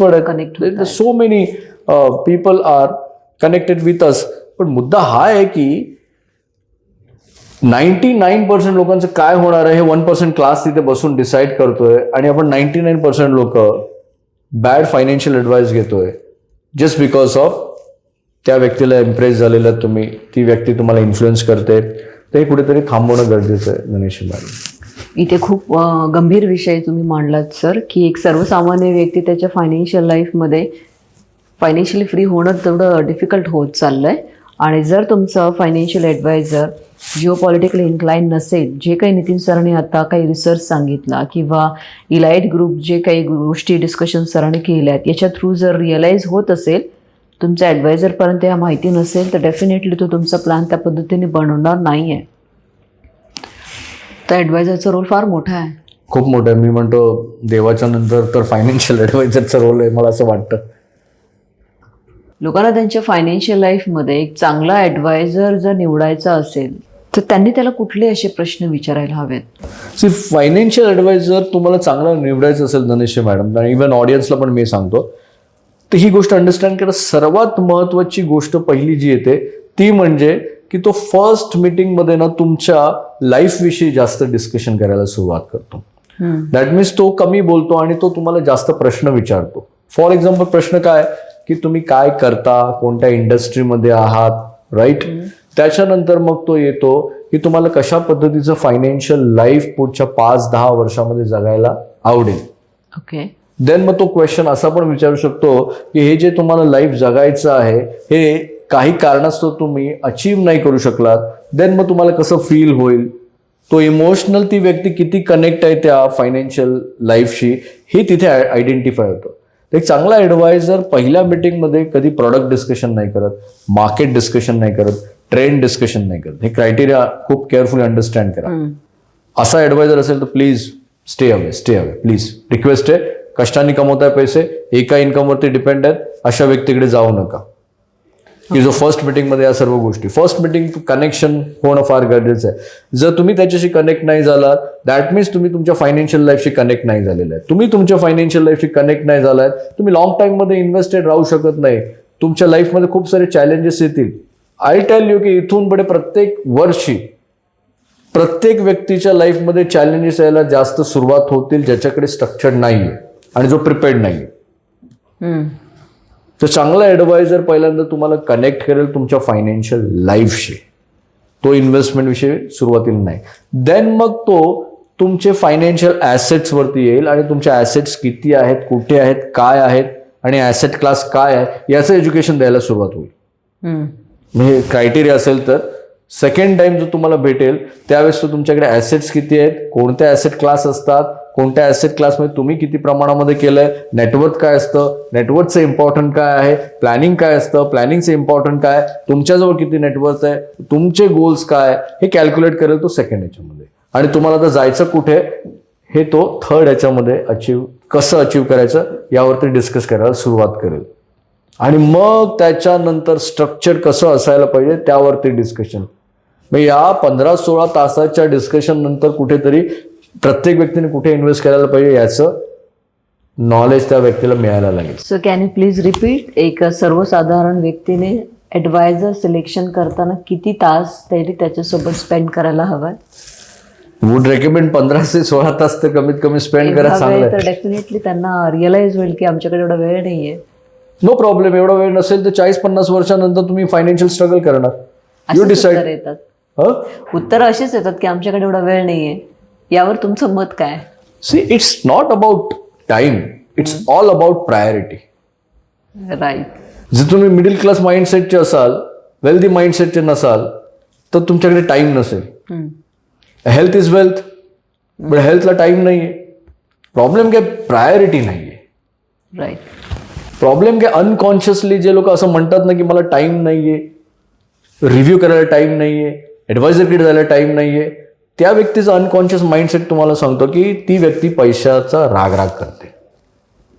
आहेत. Connect. So many people are connected with us. पण मुद्दा हा आहे की 99% लोकांचं काय होणार आहे हे 1% क्लास तिथे बसून डिसाईड करतोय, आणि आपण 99% लोक बॅड फायनान्शियल ॲडवाइस घेतोय जस्ट बिकॉज ऑफ त्या व्यक्तीला इम्प्रेस झालेला तुम्ही, ती व्यक्ती तुम्हाला इन्फ्लुएन्स करते. ते कुठेतरी थांबवणं गरजेचं आहे. गणेश मॅडम, इथे खूप गंभीर विषय तुम्ही मांडलात सर, की एक सर्वसामान्य व्यक्ती त्याच्या फायनान्शियल लाईफमध्ये फायनान्शियली फ्री होणं तेवढं डिफिकल्ट होत चाललंय. आणि जर तुमचं financial adviser geo political incline नसेल, जे काही नितीन सरांनी आता काही रिसर्च सांगितला किंवा इलाइट ग्रुप जे काही गोष्टी डिस्कशन सरांनी केल्यात याच्या थ्रू जर रिअलाइज होत असेल, तुमच्या ॲडवायझरपर्यंत ह्या माहिती नसेल, तर डेफिनेटली तो तुमचा प्लॅन त्या पद्धतीने बनवणार नाही आहे. तर ॲडवायझरचा रोल फार मोठा आहे, खूप मोठं आहे. मी म्हणतो देवाच्या नंतर तर फायनान्शियल ॲडवायझरचा रोल आहे, मला असं वाटतं. लोकांना त्यांच्या फायनान्शियल लाईफमध्ये एक चांगला ॲडवायझर जर निवडायचा असेल तर त्यांनी त्याला कुठले असे प्रश्न विचारायला हवेत? सी, फायनान्शियल ॲडवायझर तुम्हाला चांगला निवडायचं असेल धनेश्वर मॅडम, आणि इव्हन ऑडियन्सला पण मी सांगतो, तर ही गोष्ट अंडरस्टँड करा. सर्वात महत्त्वाची गोष्ट पहिली जी येते ती म्हणजे की तो फर्स्ट मीटिंगमध्ये ना तुमच्या लाईफविषयी जास्त डिस्कशन करायला सुरुवात करतो. दॅट मीन्स तो कमी बोलतो आणि तो तुम्हाला जास्त प्रश्न विचारतो. फॉर एक्झाम्पल प्रश्न काय की तुम्ही काय करता, कोणत्या इंडस्ट्रीमध्ये आहात, राईट. त्याच्यानंतर मग तो येतो की तुम्हाला कशा पद्धतीचं फायनान्शियल लाईफ पुढच्या 5-10 वर्षामध्ये जगायला आवडेल. ओके. देन मग तो क्वेश्चन असा पण विचारू शकतो की हे जे तुम्हाला लाईफ जगायचं आहे हे काही कारणास्तव तुम्ही अचीव्ह नाही करू शकलात, देन मग तुम्हाला कसं फील होईल, तो इमोशनल ती व्यक्ती किती कनेक्ट आहे त्या फायनान्शियल लाईफशी हे तिथे आयडेंटिफाय होतं. एक चांगला ॲडवायझर पहिल्या मीटिंगमध्ये कधी प्रॉडक्ट डिस्कशन नाही करत, मार्केट डिस्कशन नाही करत, ट्रेंड डिस्कशन नाही करत. हे क्रायटेरिया खूप केअरफुली अंडरस्टँड करा. असा ॲडवायझर असेल तर please stay away please, request आहे. कष्टाने कमवताय पैसे, एका इन्कमवरती डिपेंड आहेत, अशा व्यक्तीकडे जाऊ नका की जो फर्स्ट मीटिंगमध्ये या सर्व गोष्टी. फर्स्ट मीटिंग कनेक्शन होणं फार गरजेचं आहे. जर तुम्ही त्याच्याशी कनेक्ट नाही झालात, दॅट मीन्स तुम्ही तुमच्या फायनान्शियल लाईफशी कनेक्ट नाही झालेले आहेत. तुम्ही तुमच्या फायनान्शियल लाईफशी कनेक्ट नाही झालात, तुम्ही लॉंग टाईममध्ये इन्व्हेस्टेड राहू शकत नाही. तुमच्या लाईफमध्ये खूप सारे चॅलेंजेस येतील. आय टेल यू की इथून पुढे प्रत्येक वर्षी प्रत्येक व्यक्तीच्या लाईफमध्ये चॅलेंजेस यायला जास्त सुरुवात होतील ज्याच्याकडे स्ट्रक्चर्ड नाहीये आणि जो प्रिपेअर्ड नाहीये. तर चांगला ॲडवायझर पहिल्यांदा तुम्हाला कनेक्ट करेल तुमच्या फायनान्शियल लाईफशी, तो इन्व्हेस्टमेंट विषयी सुरुवातीला नाही. देन मग तो तुमचे फायनान्शियल ॲसेट्सवरती येईल आणि तुमचे ॲसेट्स किती आहेत, कुठे आहेत, काय आहेत आणि ॲसेट क्लास काय आहे याचं एज्युकेशन द्यायला सुरुवात होईल. म्हणजे क्रायटेरिया असेल तर सेकंड टाइम जो तुम्हाला भेटेल त्यावेळेस तो तुमच्याकडे ॲसेट्स किती आहेत, कोणते ॲसेट क्लास असतात, कोणत्या ॲसेट क्लासमध्ये तुम्ही किती प्रमाणामध्ये केलंय, नेटवर्थ काय असतं, नेटवर्थचं इम्पॉर्टंट काय आहे, प्लॅनिंग काय असतं, प्लॅनिंगचं इम्पॉर्टंट काय, तुमच्याजवळ किती नेटवर्थ आहे, तुमचे गोल्स काय, हे कॅल्क्युलेट करेल तो सेकंड याच्यामध्ये. आणि तुम्हाला आता जायचं कुठे हे तो थर्ड याच्यामध्ये कसं अचीव करायचं यावरती डिस्कस करायला सुरुवात करेल. आणि मग त्याच्यानंतर स्ट्रक्चर कसं असायला पाहिजे त्यावरती डिस्कशन. मग या 15-16 तासाच्या डिस्कशन नंतर कुठेतरी प्रत्येक व्यक्तीने कुठे इन्व्हेस्ट करायला पाहिजे याचं नॉलेज त्या व्यक्तीला मिळायला लागेल. So can you please repeat, एक सर्वसाधारण व्यक्तीने ॲडवायझर सिलेक्शन करताना किती तास तरी त्याच्यासोबत स्पेंड करायला हवा? वुड रेकमेंड 15 ते 16 तास तर कमीत कमी स्पेंड करा. चांगलं तर डेफिनेटली त्यांना रिअलाइज होईल की आमच्याकडे एवढा वेळ नाहीये. No problem. एवढा वेळ नसेल तर 40-50 वर्षानंतर तुम्ही फायनान्शियल स्ट्रगल करणार. You decide. उत्तर अशीच येतात की आमच्याकडे एवढा वेळ नाहीये. यावर तुमचं मत काय? See, it's not about time, it's all about priority. Right. जर तुम्ही मिडल क्लास माइंडसेटचे असाल, वेल्दी माइंडसेटचे नसाल तर तुमच्याकडे टाइम नसेल. हेल्थ इज वेल्थ, बट हेल्थला टाइम नाहीये. प्रॉब्लेम काय, प्रायोरिटी नाहीये. राईट. प्रॉब्लेम काय, अनकॉन्शियसली जे लोक असं म्हणतात ना की मला टाइम नाहीये, रिव्ह्यू करायला टाइम नाहीये, ॲडवायझरकडे जायला टाइम नाहीये, त्या व्यक्तीचा अनकॉन्शियस माइंडसेट तुम्हाला सांगतो की ती व्यक्ती पैशाचा रागराग करते.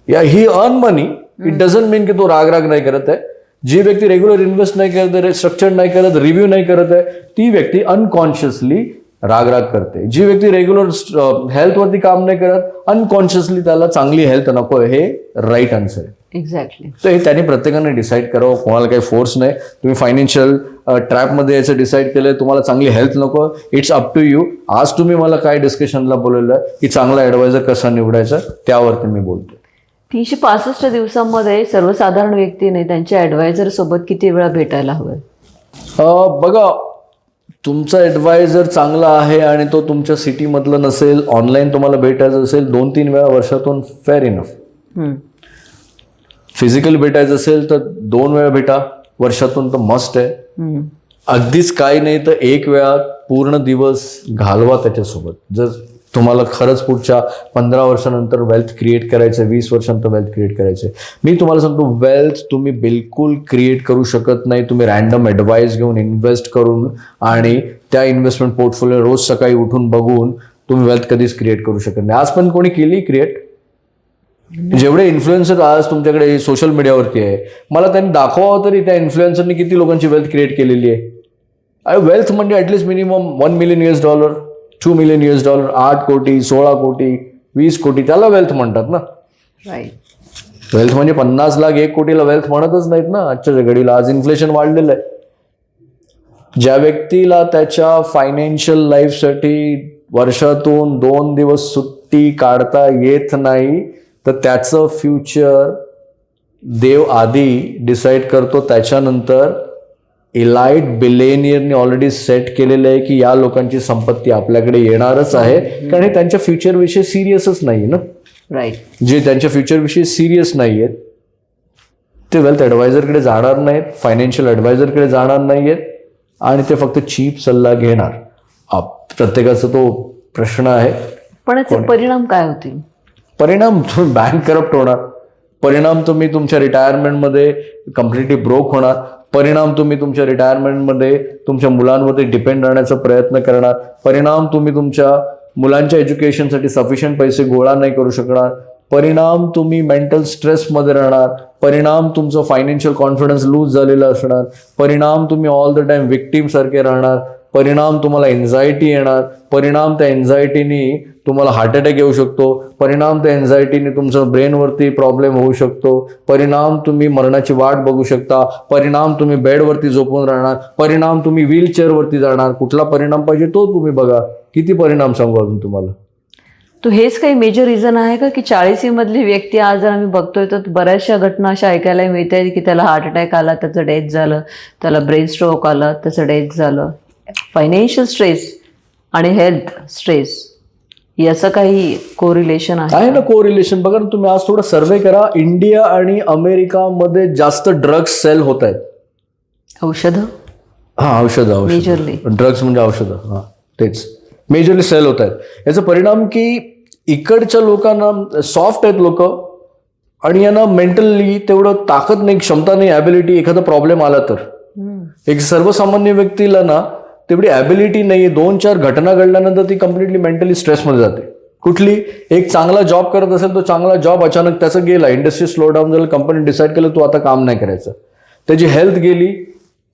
या ही अर्न मनी, इट डझंट मीन की तो रागराग नाही करत आहे. जी व्यक्ती रेग्युलर इन्व्हेस्ट नाही करत आहे, स्ट्रक्चर नाही करत, रिव्ह्यू नाही करत आहे, ती व्यक्ती अनकॉन्शियसली रागराग करते. जी व्यक्ती रेग्युलर हेल्थवरती काम नाही करत, अनकॉन्शियसली त्याला चांगली हेल्थ नको, हे राईट आन्सर आहे. एक्झॅक्टली. तर हे त्यांनी प्रत्येकाने डिसाईड करावं. कोणाला काही फोर्स नाही. तुम्ही फायनान्शियल ट्रॅपमध्ये याचं डिसाईड केलंय, तुम्हाला चांगली हेल्थ नको, इट्स अप टू यू. आज तुम्ही मला काय डिस्कशनला बोलवलं की चांगला ॲडवायझर कसा निवडायचा त्यावरती मी बोलतो. 365 दिवसांमध्ये सर्वसाधारण व्यक्तीने त्यांच्या ॲडवायझर सोबत किती वेळा भेटायला हवं? बघा, तुमचा ॲडवायझर चांगला आहे आणि तो तुमच्या सिटीमधलं नसेल, ऑनलाईन तुम्हाला भेटायचं असेल 2-3 वेळा वर्षातून फेअर इनफ. फिजिकली भेटायचं असेल तर 2 वेळा भेटा वर्षातून, तर मस्ट आहे. अगदीच काही नाही तर एक वेळा पूर्ण दिवस घालवा त्याच्यासोबत. जर तुम्हाला खरंच पुढच्या 15 वर्षानंतर वेल्थ क्रिएट करायचं आहे, 20 वर्षानंतर वेल्थ क्रिएट करायचं आहे, मी तुम्हाला सांगतो वेल्थ तुम्ही बिलकुल क्रिएट करू शकत नाही तुम्ही रॅन्डम ॲडवाईस घेऊन इन्व्हेस्ट करून आणि त्या इन्व्हेस्टमेंट पोर्टफोलिओ रोज सकाळी उठून बघून तुम्ही वेल्थ कधीच क्रिएट करू शकत नाही. आज पण कोणी केली क्रिएट? जेवढे इन्फ्लुएन्सर आज तुमच्याकडे सोशल मीडियावरती आहे, मला त्यांनी दाखवावं तरी त्या इन्फ्लुएन्सरनी किती लोकांची वेल्थ क्रिएट केलेली आहे. अरे वेल्थ म्हणजे ॲटलिस्ट मिनिमम $1 मिलियन, $2 मिलियन, 8 कोटी, 16 कोटी, 20 कोटी, त्याला वेल्थ म्हणतात ना. राईट. वेल्थ म्हणजे 50 लाख 1 कोटीला वेल्थ म्हणतच नाहीत ना आजच्या घडीला. आज इन्फ्लेशन वाढलेलं आहे. ज्या व्यक्तीला त्याच्या फायनान्शियल लाईफसाठी वर्षातून 2 दिवस सुट्टी काढता येत नाही तर त्याचं फ्युचर देव आधी डिसाईड करतो. त्याच्यानंतर इलाइट बिलेनियरने ऑलरेडी सेट केलेलं आहे की या लोकांची संपत्ती आपल्याकडे येणारच आहे, कारण हे त्यांच्या फ्युचरविषयी सिरियसच नाही ना. राईट. जे त्यांच्या फ्युचरविषयी सिरियस नाही आहेत ते वेल्थ ॲडवायझरकडे जाणार नाहीत, फायनान्शियल ॲडवायझरकडे जाणार नाही आहेत आणि ते फक्त चीप सल्ला घेणार. प्रत्येकाचा तो प्रश्न आहे. पण याचे परिणाम काय होतील? परिणाम तुम्ही बँक करप्ट होणार, परिणाम तुम्ही तुमच्या रिटायरमेंटमध्ये कम्प्लिटली ब्रोक होणार, परिणाम तुम्ही तुमच्या रिटायरमेंटमध्ये तुमच्या मुलांमध्ये डिपेंड राहण्याचा प्रयत्न करणार, परिणाम तुम्ही तुमच्या मुलांच्या एज्युकेशनसाठी सफिशियंट पैसे गोळा नाही करू शकणार, परिणाम तुम्ही मेंटल स्ट्रेसमध्ये राहणार, परिणाम तुमचं फायनान्शियल कॉन्फिडन्स लूज झालेलं असणार, परिणाम तुम्ही ऑल द टाइम विक्टीम सारखे राहणार, परिणाम तुम्हाला एन्झायटी येणार, परिणाम त्या एन्झायटीनी तुम्हाला हार्ट अटॅक येऊ शकतो, परिणाम त्या एन्झायटीने तुमचं ब्रेनवरती प्रॉब्लेम होऊ शकतो, परिणाम तुम्ही मरणाची वाट बघू शकता, परिणाम तुम्ही बेडवरती झोपून राहणार, परिणाम तुम्ही व्हीलचेअरवरती जाणार. कुठला परिणाम पाहिजे तो तुम्ही बघा. किती परिणाम सांगू अजून तुम्हाला? तो हेच काही मेजर रिझन आहे का की 40 मधली व्यक्ती आज जर आम्ही बघतोय तर बऱ्याचशा घटना अशा ऐकायला मिळत आहेत की त्याला हार्ट अटॅक आला, त्याचं डेथ झालं, त्याला ब्रेन स्ट्रोक आला, त्याचं डेथ झालं. फायनान्शियल स्ट्रेस आणि हेल्थ स्ट्रेस याचं काही कोरिलेशन आहे ना? कोरिलेशन बघा ना तुम्ही. आज थोडा सर्वे करा. इंडिया आणि अमेरिकामध्ये जास्त ड्रग्स सेल होत आहेत. औषधं? हा, औषधं. मेजरली ड्रग्स म्हणजे औषधं. हा, तेच मेजरली सेल होत आहेत. याचं परिणाम की इकडच्या लोकांना सॉफ्ट आहेत लोक आणि यांना मेंटली तेवढं ताकद नाही, क्षमता नाही, ॲबिलिटी. एखादा प्रॉब्लेम आला तर एक सर्वसामान्य व्यक्तीला ना तेवढी ॲबिलिटी नाही आहे. 2-4 घटना घडल्यानंतर ती कम्प्लिटली मेंटली स्ट्रेसमध्ये जाते. कुठली? एक चांगला जॉब करत असेल तो चांगला जॉब अचानक त्याचा गेला, इंडस्ट्री स्लो डाऊन झालं, कंपनी डिसाईड केलं तू आता काम नाही करायचं, त्याची हेल्थ गेली,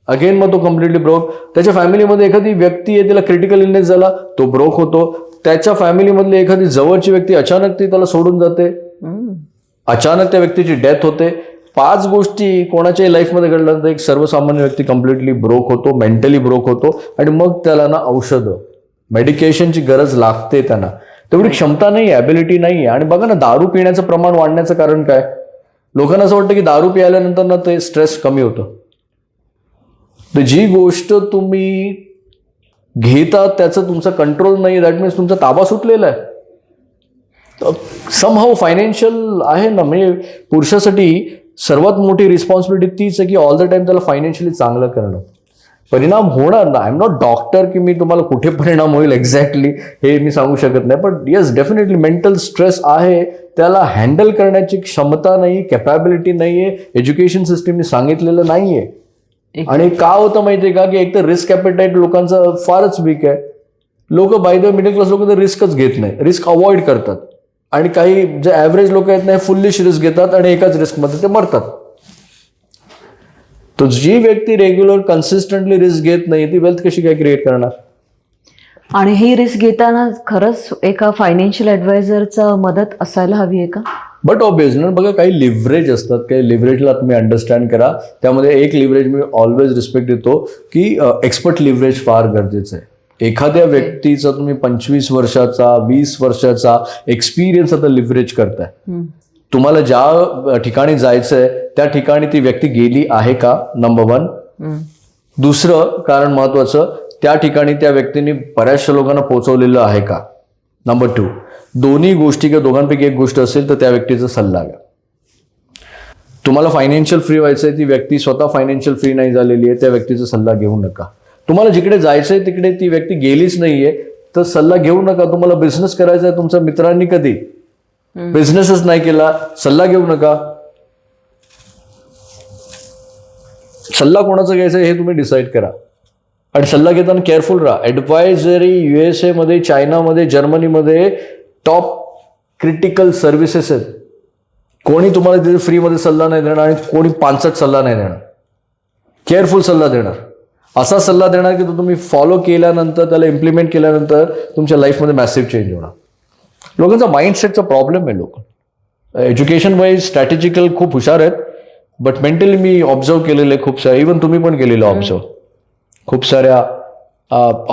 अगेन मग तो कम्प्लिटली ब्रोक. त्याच्या फॅमिलीमध्ये एखादी व्यक्ती आहे तिला क्रिटिकल इलनेस झाला, तो ब्रोक होतो. त्याच्या फॅमिलीमधली एखादी जवळची व्यक्ती अचानक ती त्याला सोडून जाते, अचानक त्या व्यक्तीची डेथ होते. 5 गोष्टी कोणाच्याही लाईफमध्ये घडल्यानंतर एक सर्वसामान्य व्यक्ती कम्प्लिटली ब्रोक होतो, मेंटली ब्रोक होतो आणि मग त्याला ना औषधं, मेडिकेशनची गरज लागते. त्यांना तेवढी क्षमता नाही, ॲबिलिटी नाही. आणि बघा ना, दारू पिण्याचं प्रमाण वाढण्याचं कारण काय? लोकांना असं वाटतं की दारू पिल्यानंतर ना ते स्ट्रेस कमी होतं. तर जी गोष्ट तुम्ही घेता त्याचं तुमचा कंट्रोल नाही, दॅट मीन्स तुमचा ताबा सुटलेला आहे. समहाऊ फायनान्शियल आहे ना, म्हणजे पुरुषासाठी सर्वात मोठी रिस्पॉन्सिबिलिटी तीच आहे की ऑल द टाइम त्याला फायनान्शियली चांगलं करणं. परिणाम होणार ना. आय एम नॉट डॉक्टर की मी तुम्हाला कुठे परिणाम होईल एक्झॅक्टली हे मी सांगू शकत नाही, पण येस डेफिनेटली मेंटल स्ट्रेस आहे, त्याला हँडल करण्याची क्षमता नाही, कॅपॅबिलिटी नाही आहे, एज्युकेशन सिस्टीमने सांगितलेलं नाही आहे. आणि का होतं माहिती आहे का की एक तर रिस्क ॲपेटाईट लोकांचा फारच वीक आहे. लोक बाय द मिडल क्लास लोक तर रिस्कच घेत नाही, रिस्क अवॉइड करतात. आणि काही जे ॲव्हरेज लोक आहेत नाही फुल्लिश रिस्क घेतात आणि एकाच रिस्कमध्ये ते मरतात. तर जी व्यक्ती रेग्युलर कन्सिस्टंटली रिस्क घेत नाही ती वेल्थ कशी काय क्रिएट करणार? आणि ही रिस्क घेताना खरंच एका फायनान्शियल ॲडवायझरचा मदत असायला हवी आहे का? बट ऑब्वियसली बघा, काही लिव्हरेज असतात, काही लिव्हरेजला तुम्ही अंडरस्टँड करा. त्यामध्ये एक लिव्हरेज मी ऑलवेज रिस्पेक्ट देतो की एक्सपर्ट लिव्हरेज फार गरजेचं आहे. एखाद्या व्यक्तीचा तुम्ही 25 वर्षाचा 20 वर्षाचा एक्सपिरियन्स आता लिव्हरेज करताय. तुम्हाला ज्या ठिकाणी जायचंय त्या ठिकाणी ती व्यक्ती गेली आहे का? नंबर 1. दुसरं कारण महत्वाचं, त्या ठिकाणी त्या व्यक्तीने बऱ्याचशा लोकांना पोहोचवलेलं आहे का? नंबर 2. दोन्ही गोष्टी किंवा दोघांपैकी एक गोष्ट असेल तर त्या व्यक्तीचा सल्ला घ्या. तुम्हाला फायनान्शियल फ्री व्हायचंय, ती व्यक्ती स्वतः फायनान्शियल फ्री नाही झालेली आहे, त्या व्यक्तीचा सल्ला घेऊ नका. तुम्हाला जिकडे जायचंय तिकडे ती व्यक्ती गेलीच नाहीये तर सल्ला घेऊ नका. तुम्हाला बिझनेस करायचा आहे, तुमच्या मित्रांनी कधी बिझनेसच नाही केला, सल्ला घेऊ नका. सल्ला कोणाचा घ्यायचा हे तुम्ही डिसाईड करा आणि सल्ला घेताना केअरफुल राहा. ॲडवायझरी USA मध्ये, चायनामध्ये, जर्मनीमध्ये टॉप क्रिटिकल सर्व्हिसेस आहेत. कोणी तुम्हाला तिथे फ्रीमध्ये सल्ला नाही देणार आणि कोणी पांचट सल्ला नाही देणार. केअरफुल सल्ला देणार, असा सल्ला देणार की तो तुम्ही फॉलो केल्यानंतर, त्याला इम्प्लिमेंट केल्यानंतर तुमच्या लाईफमध्ये मॅसिव्ह चेंज होणार. लोकांचा माइंडसेटचा प्रॉब्लेम आहे. लोक एज्युकेशन वाईज स्ट्रॅटेजिकल खूप हुशार आहेत, बट मेंटली मी ऑब्झर्व केलेले खूप सारे, इव्हन तुम्ही पण केलेलं ऑब्झर्व. खूप साऱ्या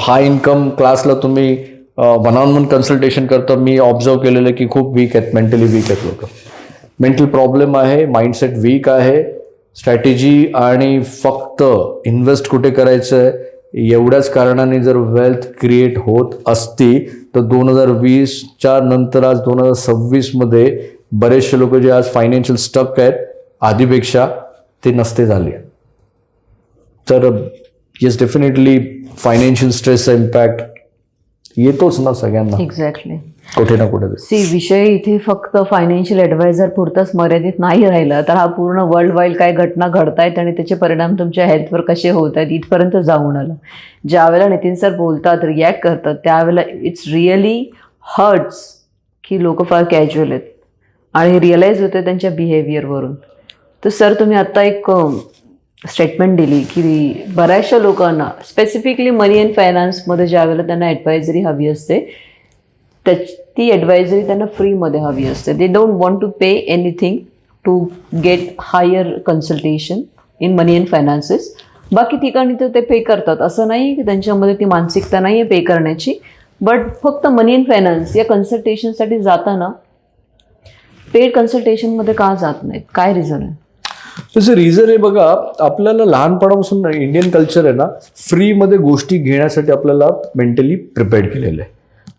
हाय इन्कम क्लासला तुम्ही वन ऑन वन कन्सल्टेशन करता, मी ऑब्झर्व केलेलं की खूप वीक आहेत, मेंटली वीक आहेत लोक. मेंटल प्रॉब्लेम आहे, माइंडसेट वीक आहे. स्ट्रॅटेजी आणि फक्त इन्व्हेस्ट कुठे करायचं आहे एवढ्याच कारणाने जर वेल्थ क्रिएट होत असती तर 2020च्या नंतर आज 2026 मध्ये बरेचसे लोक जे आज फायनान्शियल स्टक आहेत आधीपेक्षा ते नसते झाले. तर येस, डेफिनेटली फायनान्शियल स्ट्रेसचा इम्पॅक्ट येतोच ना सगळ्यांना. एक्झॅक्टली. कुठे ना कुठे. विषय इथे फक्त फायनान्शियल ॲडवायझर पुरताच मर्यादित नाही राहिला, तर हा पूर्ण वर्ल्ड वाईड काय घटना घडतायत आणि त्याचे परिणाम तुमच्या हेल्थवर कसे होत आहेत इथपर्यंत जाऊन आलं. ज्या वेळेला नितीन सर बोलतात, रिॲक्ट करतात, त्यावेळेला इट्स रिअली हर्ट्स की लोक फार कॅज्युअल आहेत आणि रिअलाईज होते त्यांच्या बिहेवियरवरून. तर सर, तुम्ही आत्ता एक स्टेटमेंट दिली की बऱ्याचशा लोकांना स्पेसिफिकली मनी अँड फायनान्समध्ये ज्या वेळेला त्यांना ॲडवायझरी हवी असते ती ॲडवायझरी त्यांना फ्रीमध्ये हवी असते. They don't want to pay anything to get higher consultation in money and finances. बाकी ठिकाणी तर ते पे करतात, असं नाही की त्यांच्यामध्ये ती मानसिकता नाही आहे पे करण्याची, बट फक्त मनी अँड फायनान्स या कन्सल्टेशनसाठी जाताना पेड कन्सल्टेशनमध्ये का जात नाहीत? काय रिझन आहे? त्याचं रिझन आहे बघा, आपल्याला लहानपणापासून इंडियन कल्चर आहे ना, फ्रीमध्ये गोष्टी घेण्यासाठी आपल्याला मेंटली प्रिपेअर्ड केलेलं आहे.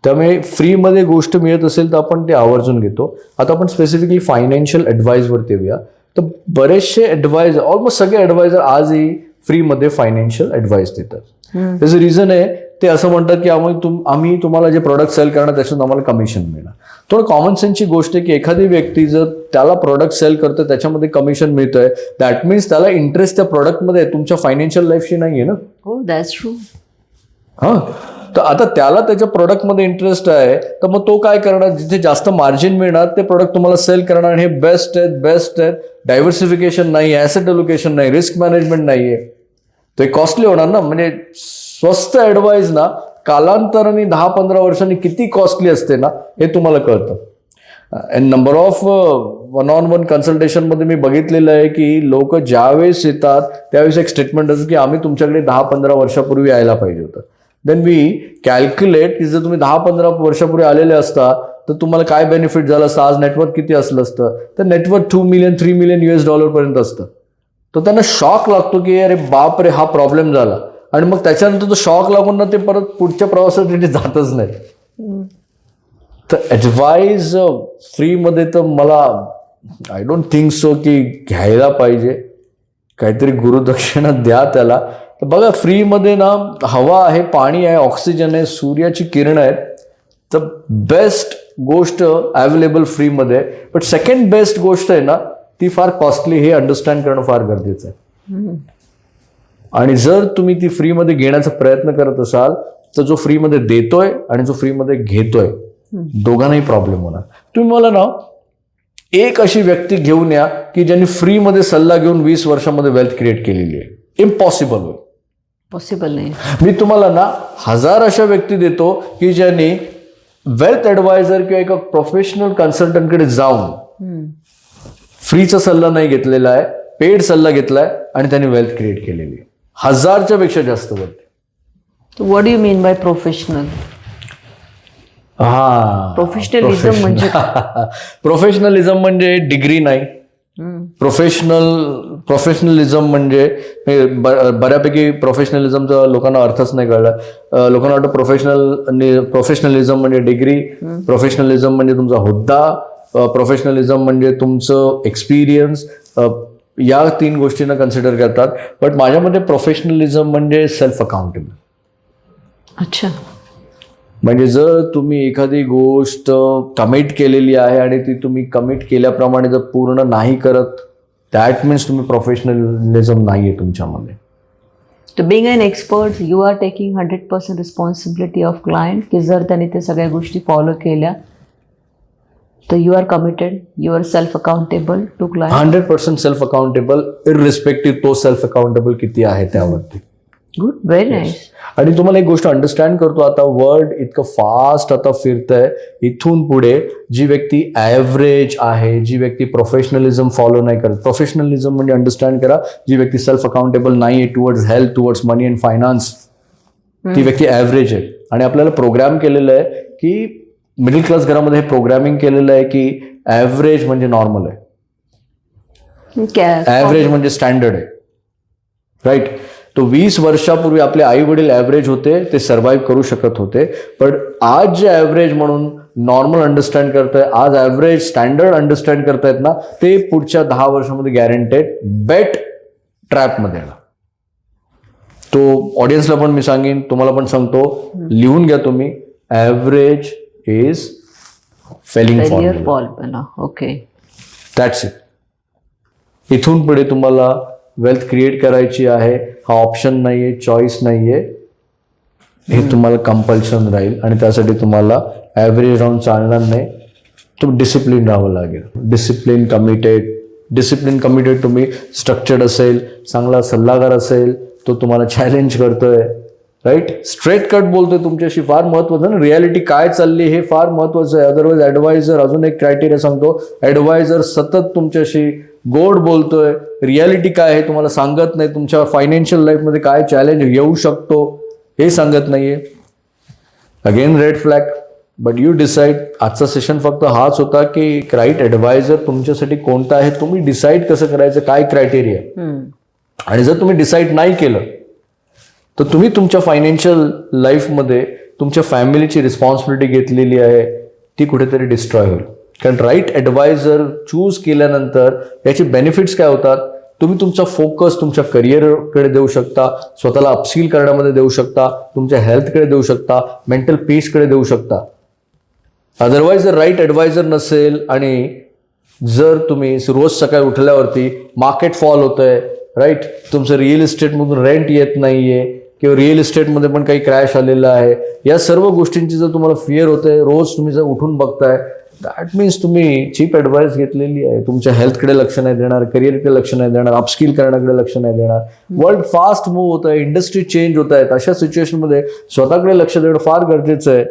त्यामुळे फ्रीमध्ये गोष्ट मिळत असेल तर आपण ते आवर्जून घेतो. आता आपण स्पेसिफिकली फायनान्शियल ॲडवाईजवरती येऊया. तर बरेचसे ॲडवायझर, ऑलमोस्ट सगळे ॲडवायझर आजही फ्रीमध्ये फायनान्शियल ॲडवाईस देतात. त्याचं रिझन आहे, ते असं म्हणतात की आम्ही तुम्हाला जे प्रोडक्ट सेल करणार त्याच्यातून आम्हाला कमिशन मिळणार. थोडं कॉमन सेन्सची गोष्ट आहे की एखादी व्यक्ती जर त्याला प्रोडक्ट सेल करतं त्याच्यामध्ये कमिशन मिळतंय, दॅट मीन्स त्याला इंटरेस्ट त्या प्रोडक्टमध्ये तुमच्या फायनान्शियल लाईफशी नाही आहे ना. हो, दॅट्स ट्रू. हां, तर आता त्याला त्याच्या प्रोडक्टमध्ये इंटरेस्ट आहे, तर मग तो काय करणार, जिथे जास्त मार्जिन मिळणार ते प्रोडक्ट तुम्हाला सेल करणार. आणि हे बेस्ट आहेत. डायव्हर्सिफिकेशन नाही, ॲसेट अलोकेशन नाही, रिस्क मॅनेजमेंट नाही आहे, ते कॉस्टली होणार ना. म्हणजे स्वस्त ॲडवाईज ना कालांतराने 10-15 वर्षांनी किती कॉस्टली असते ना हे तुम्हाला कळतं. And number of one on one कन्सल्टेशनमध्ये मी बघितलेलं आहे की लोक ज्यावेळेस येतात त्यावेळेस एक स्टेटमेंट असतं की आम्ही तुमच्याकडे 10-15 वर्षापूर्वी यायला पाहिजे होतं. देन वी कॅल्क्युलेट की जर तुम्ही 10-15 वर्षापूर्वी आलेले असता तर तुम्हाला काय बेनिफिट झालं असतं, आज नेटवर्क किती असलं असतं. तर नेटवर्क $2 मिलियन $3 मिलियन US पर्यंत असतं. तर त्यांना शॉक लागतो की अरे बाप रे, हा प्रॉब्लेम झाला. आणि मग त्याच्यानंतर तो शॉक लागून ना ते परत पुढच्या प्रवासासाठी जातच नाही. तर ॲडवाईज फ्रीमध्ये तर मला आय डोंट थिंक सो की घ्यायला पाहिजे. काहीतरी गुरुदक्षिणा द्या त्याला. तर बघा, फ्रीमध्ये ना हवा आहे, पाणी आहे, ऑक्सिजन आहे, सूर्याची किरण आहेत. तर बेस्ट गोष्ट अवेलेबल फ्रीमध्ये. बट सेकंड बेस्ट गोष्ट आहे ना ती फार कॉस्टली, हे अंडरस्टँड करणं फार गरजेचं आहे. आणि जर तुम्ही ती फ्रीमध्ये घेण्याचा प्रयत्न करत असाल तर जो फ्रीमध्ये देतोय आणि जो फ्रीमध्ये घेतोय दोघांनाही प्रॉब्लेम होणार. तुम्ही मला ना एक अशी व्यक्ती घेऊन या की ज्यांनी फ्रीमध्ये सल्ला घेऊन 20 वर्षामध्ये वेल्थ क्रिएट केलेली आहे. इम्पॉसिबल होईल, पॉसिबल नाही. मी तुम्हाला ना 1000 अशा व्यक्ती देतो की ज्यांनी वेल्थ ॲडवायझर किंवा एका प्रोफेशनल कन्सल्टंटकडे जाऊन फ्रीचा सल्ला नाही घेतलेला आहे, पेड सल्ला घेतलाय आणि त्यांनी वेल्थ क्रिएट केलेली आहे. 1000च्या पेक्षा जास्त वरती. What do you mean by professional? Professionalism म्हणजे प्रोफेशनलिझम म्हणजे डिग्री नाही. प्रोफेशनलिझम म्हणजे बऱ्यापैकी प्रोफेशनलिझमचा लोकांना अर्थच नाही कळला. लोकांना वाटतं प्रोफेशनलिझम म्हणजे डिग्री, प्रोफेशनलिझम म्हणजे तुमचा हुद्दा, प्रोफेशनलिझम म्हणजे तुमचं एक्सपिरियन्स. या 3 गोष्टींना कन्सिडर करतात. बट माझ्यामध्ये प्रोफेशनलिझम म्हणजे सेल्फ अकाउंटेबल. अच्छा. म्हणजे जर तुम्ही एखादी गोष्ट कमिट केलेली आहे आणि ती तुम्ही कमिट केल्याप्रमाणे जर पूर्ण नाही करत, दॅट मीन्स तुम्ही प्रोफेशनलिझम नाही आहे तुमच्यामध्ये. तो being an expert you are taking 100% responsibility of client, की जर त्यांनी ते सगळ्या गोष्टी फॉलो केल्या तर you are committed, you are self accountable to client. 100% self accountable, irrespective तो सेल्फ अकाउंटेबल किती आहे त्यावरती. Good, very nice. आणि तुम्हाला एक गोष्ट अंडरस्टँड करतो, आता वर्ल्ड इतकं फास्ट आता फिरतंय, इथून पुढे जी व्यक्ती ॲव्हरेज आहे, जी व्यक्ती प्रोफेशनलिझम फॉलो नाही करत, प्रोफेशनलिझम म्हणजे अंडरस्टँड करा, जी व्यक्ती सेल्फ अकाउंटेबल नाही आहे towards health, towards money and finance, ती व्यक्ती ॲव्हरेज आहे. आणि आपल्याला प्रोग्राम केलेलं आहे की मिडल क्लास घरामध्ये हे प्रोग्रामिंग केलेलं आहे की ॲव्हरेज म्हणजे नॉर्मल आहे, ॲव्हरेज म्हणजे स्टँडर्ड आहे, राईट. तो 20 वर्षापूर्वी आपले आई वडील ॲव्हरेज होते, ते सर्व्हाइव्ह करू शकत होते. पण आज जे ॲव्हरेज म्हणून नॉर्मल अंडरस्टँड करताय, आज ॲव्हरेज स्टँडर्ड अंडरस्टँड करतायत ना, ते पुढच्या 10 वर्षामध्ये गॅरंटेड बेट ट्रॅपमध्ये येणार. तो ऑडियन्सला पण मी सांगेन, तुम्हाला पण सांगतो, लिहून घ्या तुम्ही, average is failing formula. Okay, that's it. इथून पुढे तुम्हाला वेल्थ क्रिएट करायची आहे, हा ऑप्शन नाहीये, चॉईस नाहीये, हे तुम्हाला कंपल्शन राहील. आणि त्यासाठी तुम्हाला ॲव्हरेज राहून चालणार नाही, तुम्ही डिसिप्लिन राहावं लागेल. डिसिप्लिन कमिटेड तुम्ही स्ट्रक्चर्ड असेल, चांगला सल्लागार असेल, तो तुम्हाला चॅलेंज करतोय, राईट. स्ट्रेट कट बोलतोय तुमच्याशी, फार महत्वाचं ना, रियालिटी काय चालली हे फार महत्वाचं आहे. अदरवाईज ॲडवायझर, अजून एक क्रायटेरिया सांगतो, ॲडवायझर सतत तुमच्याशी गोड बोलतोय, रियालिटी काय आहे तुम्हाला सांगत नाही, तुमच्या फायनान्शियल लाईफमध्ये काय चॅलेंज येऊ शकतो हे सांगत नाहीये. Again red flag. But you decide. आजचा सेशन फक्त हाच होता की राईट ॲडवायझर तुमच्यासाठी कोणता आहे, तुम्ही डिसाईड कसं करायचं, काय क्रायटेरिया. आणि जर तुम्ही डिसाईड नाही केलं तर तुम्ही तुमच्या फायनान्शियल लाईफमध्ये तुमच्या फॅमिलीची रिस्पॉन्सिबिलिटी घेतलेली आहे, ती कुठेतरी डिस्ट्रॉय होईल. कारण राईट ॲडवायझर चूज केल्यानंतर याचे बेनिफिट्स काय होतात, तुम्ही तुमचा फोकस तुमच्या करिअरकडे देऊ शकता, स्वतःला अपस्किल करण्यामध्ये देऊ शकता, तुमच्या हेल्थकडे देऊ शकता, मेंटल पीसकडे देऊ शकता. अदरवाईज जर राईट ॲडवायझर नसेल आणि जर तुम्ही रोज सकाळी उठल्यावरती मार्केट फॉल होतंय, राईट, तुमचं रिअल इस्टेटमधून रेंट येत नाहीये किंवा रिअल इस्टेटमध्ये पण काही क्रॅश आलेलं आहे, या सर्व गोष्टींची जर तुम्हाला फिअर होते, रोज तुम्ही जर उठून बघताय, दॅट मीन्स तुम्ही चीप ॲडवाईस घेतलेली आहे. तुमच्या हेल्थकडे लक्ष नाही देणार, करिअरकडे लक्ष नाही देणार, अपस्किल करण्याकडे लक्ष नाही देणार. वर्ल्ड फास्ट मूव्ह होत आहे, इंडस्ट्री चेंज होत आहेत. अशा सिच्युएशनमध्ये स्वतःकडे लक्ष देणं फार गरजेचं आहे.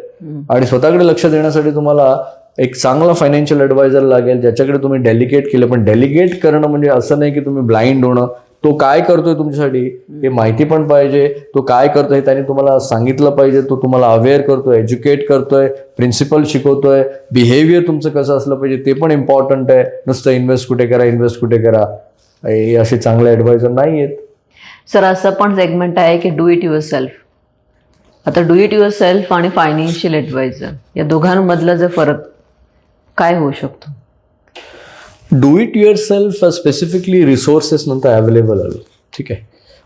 आणि स्वतःकडे लक्ष देण्यासाठी तुम्हाला एक चांगला फायनान्शियल ॲडवायझर लागेल, ज्याच्याकडे तुम्ही डेलिगेट केलं. पण डेलिगेट करणं म्हणजे असं नाही की तुम्ही ब्लाइंड होणं. तो काय करतोय तुमच्यासाठी हे माहिती पण पाहिजे, तो काय करतोय त्याने तुम्हाला सांगितलं पाहिजे, तो तुम्हाला अवेअर करतोय, एज्युकेट करतोय, प्रिन्सिपल शिकवतोय, बिहेवियर तुमचं कसं असलं पाहिजे ते पण इम्पॉर्टंट आहे. नुसतं इन्व्हेस्ट कुठे करा हे असे चांगले ॲडवायझर नाही आहेत. सर, असं पण सेगमेंट आहे की डू इट युअर सेल्फ. आता डू इट युअर सेल्फ आणि फायनान्शियल ॲडवायझर या दोघांमधला जर फरक काय होऊ शकतो? Do it your self specifically resources नंतर अवेलेबल आलं, ठीक आहे.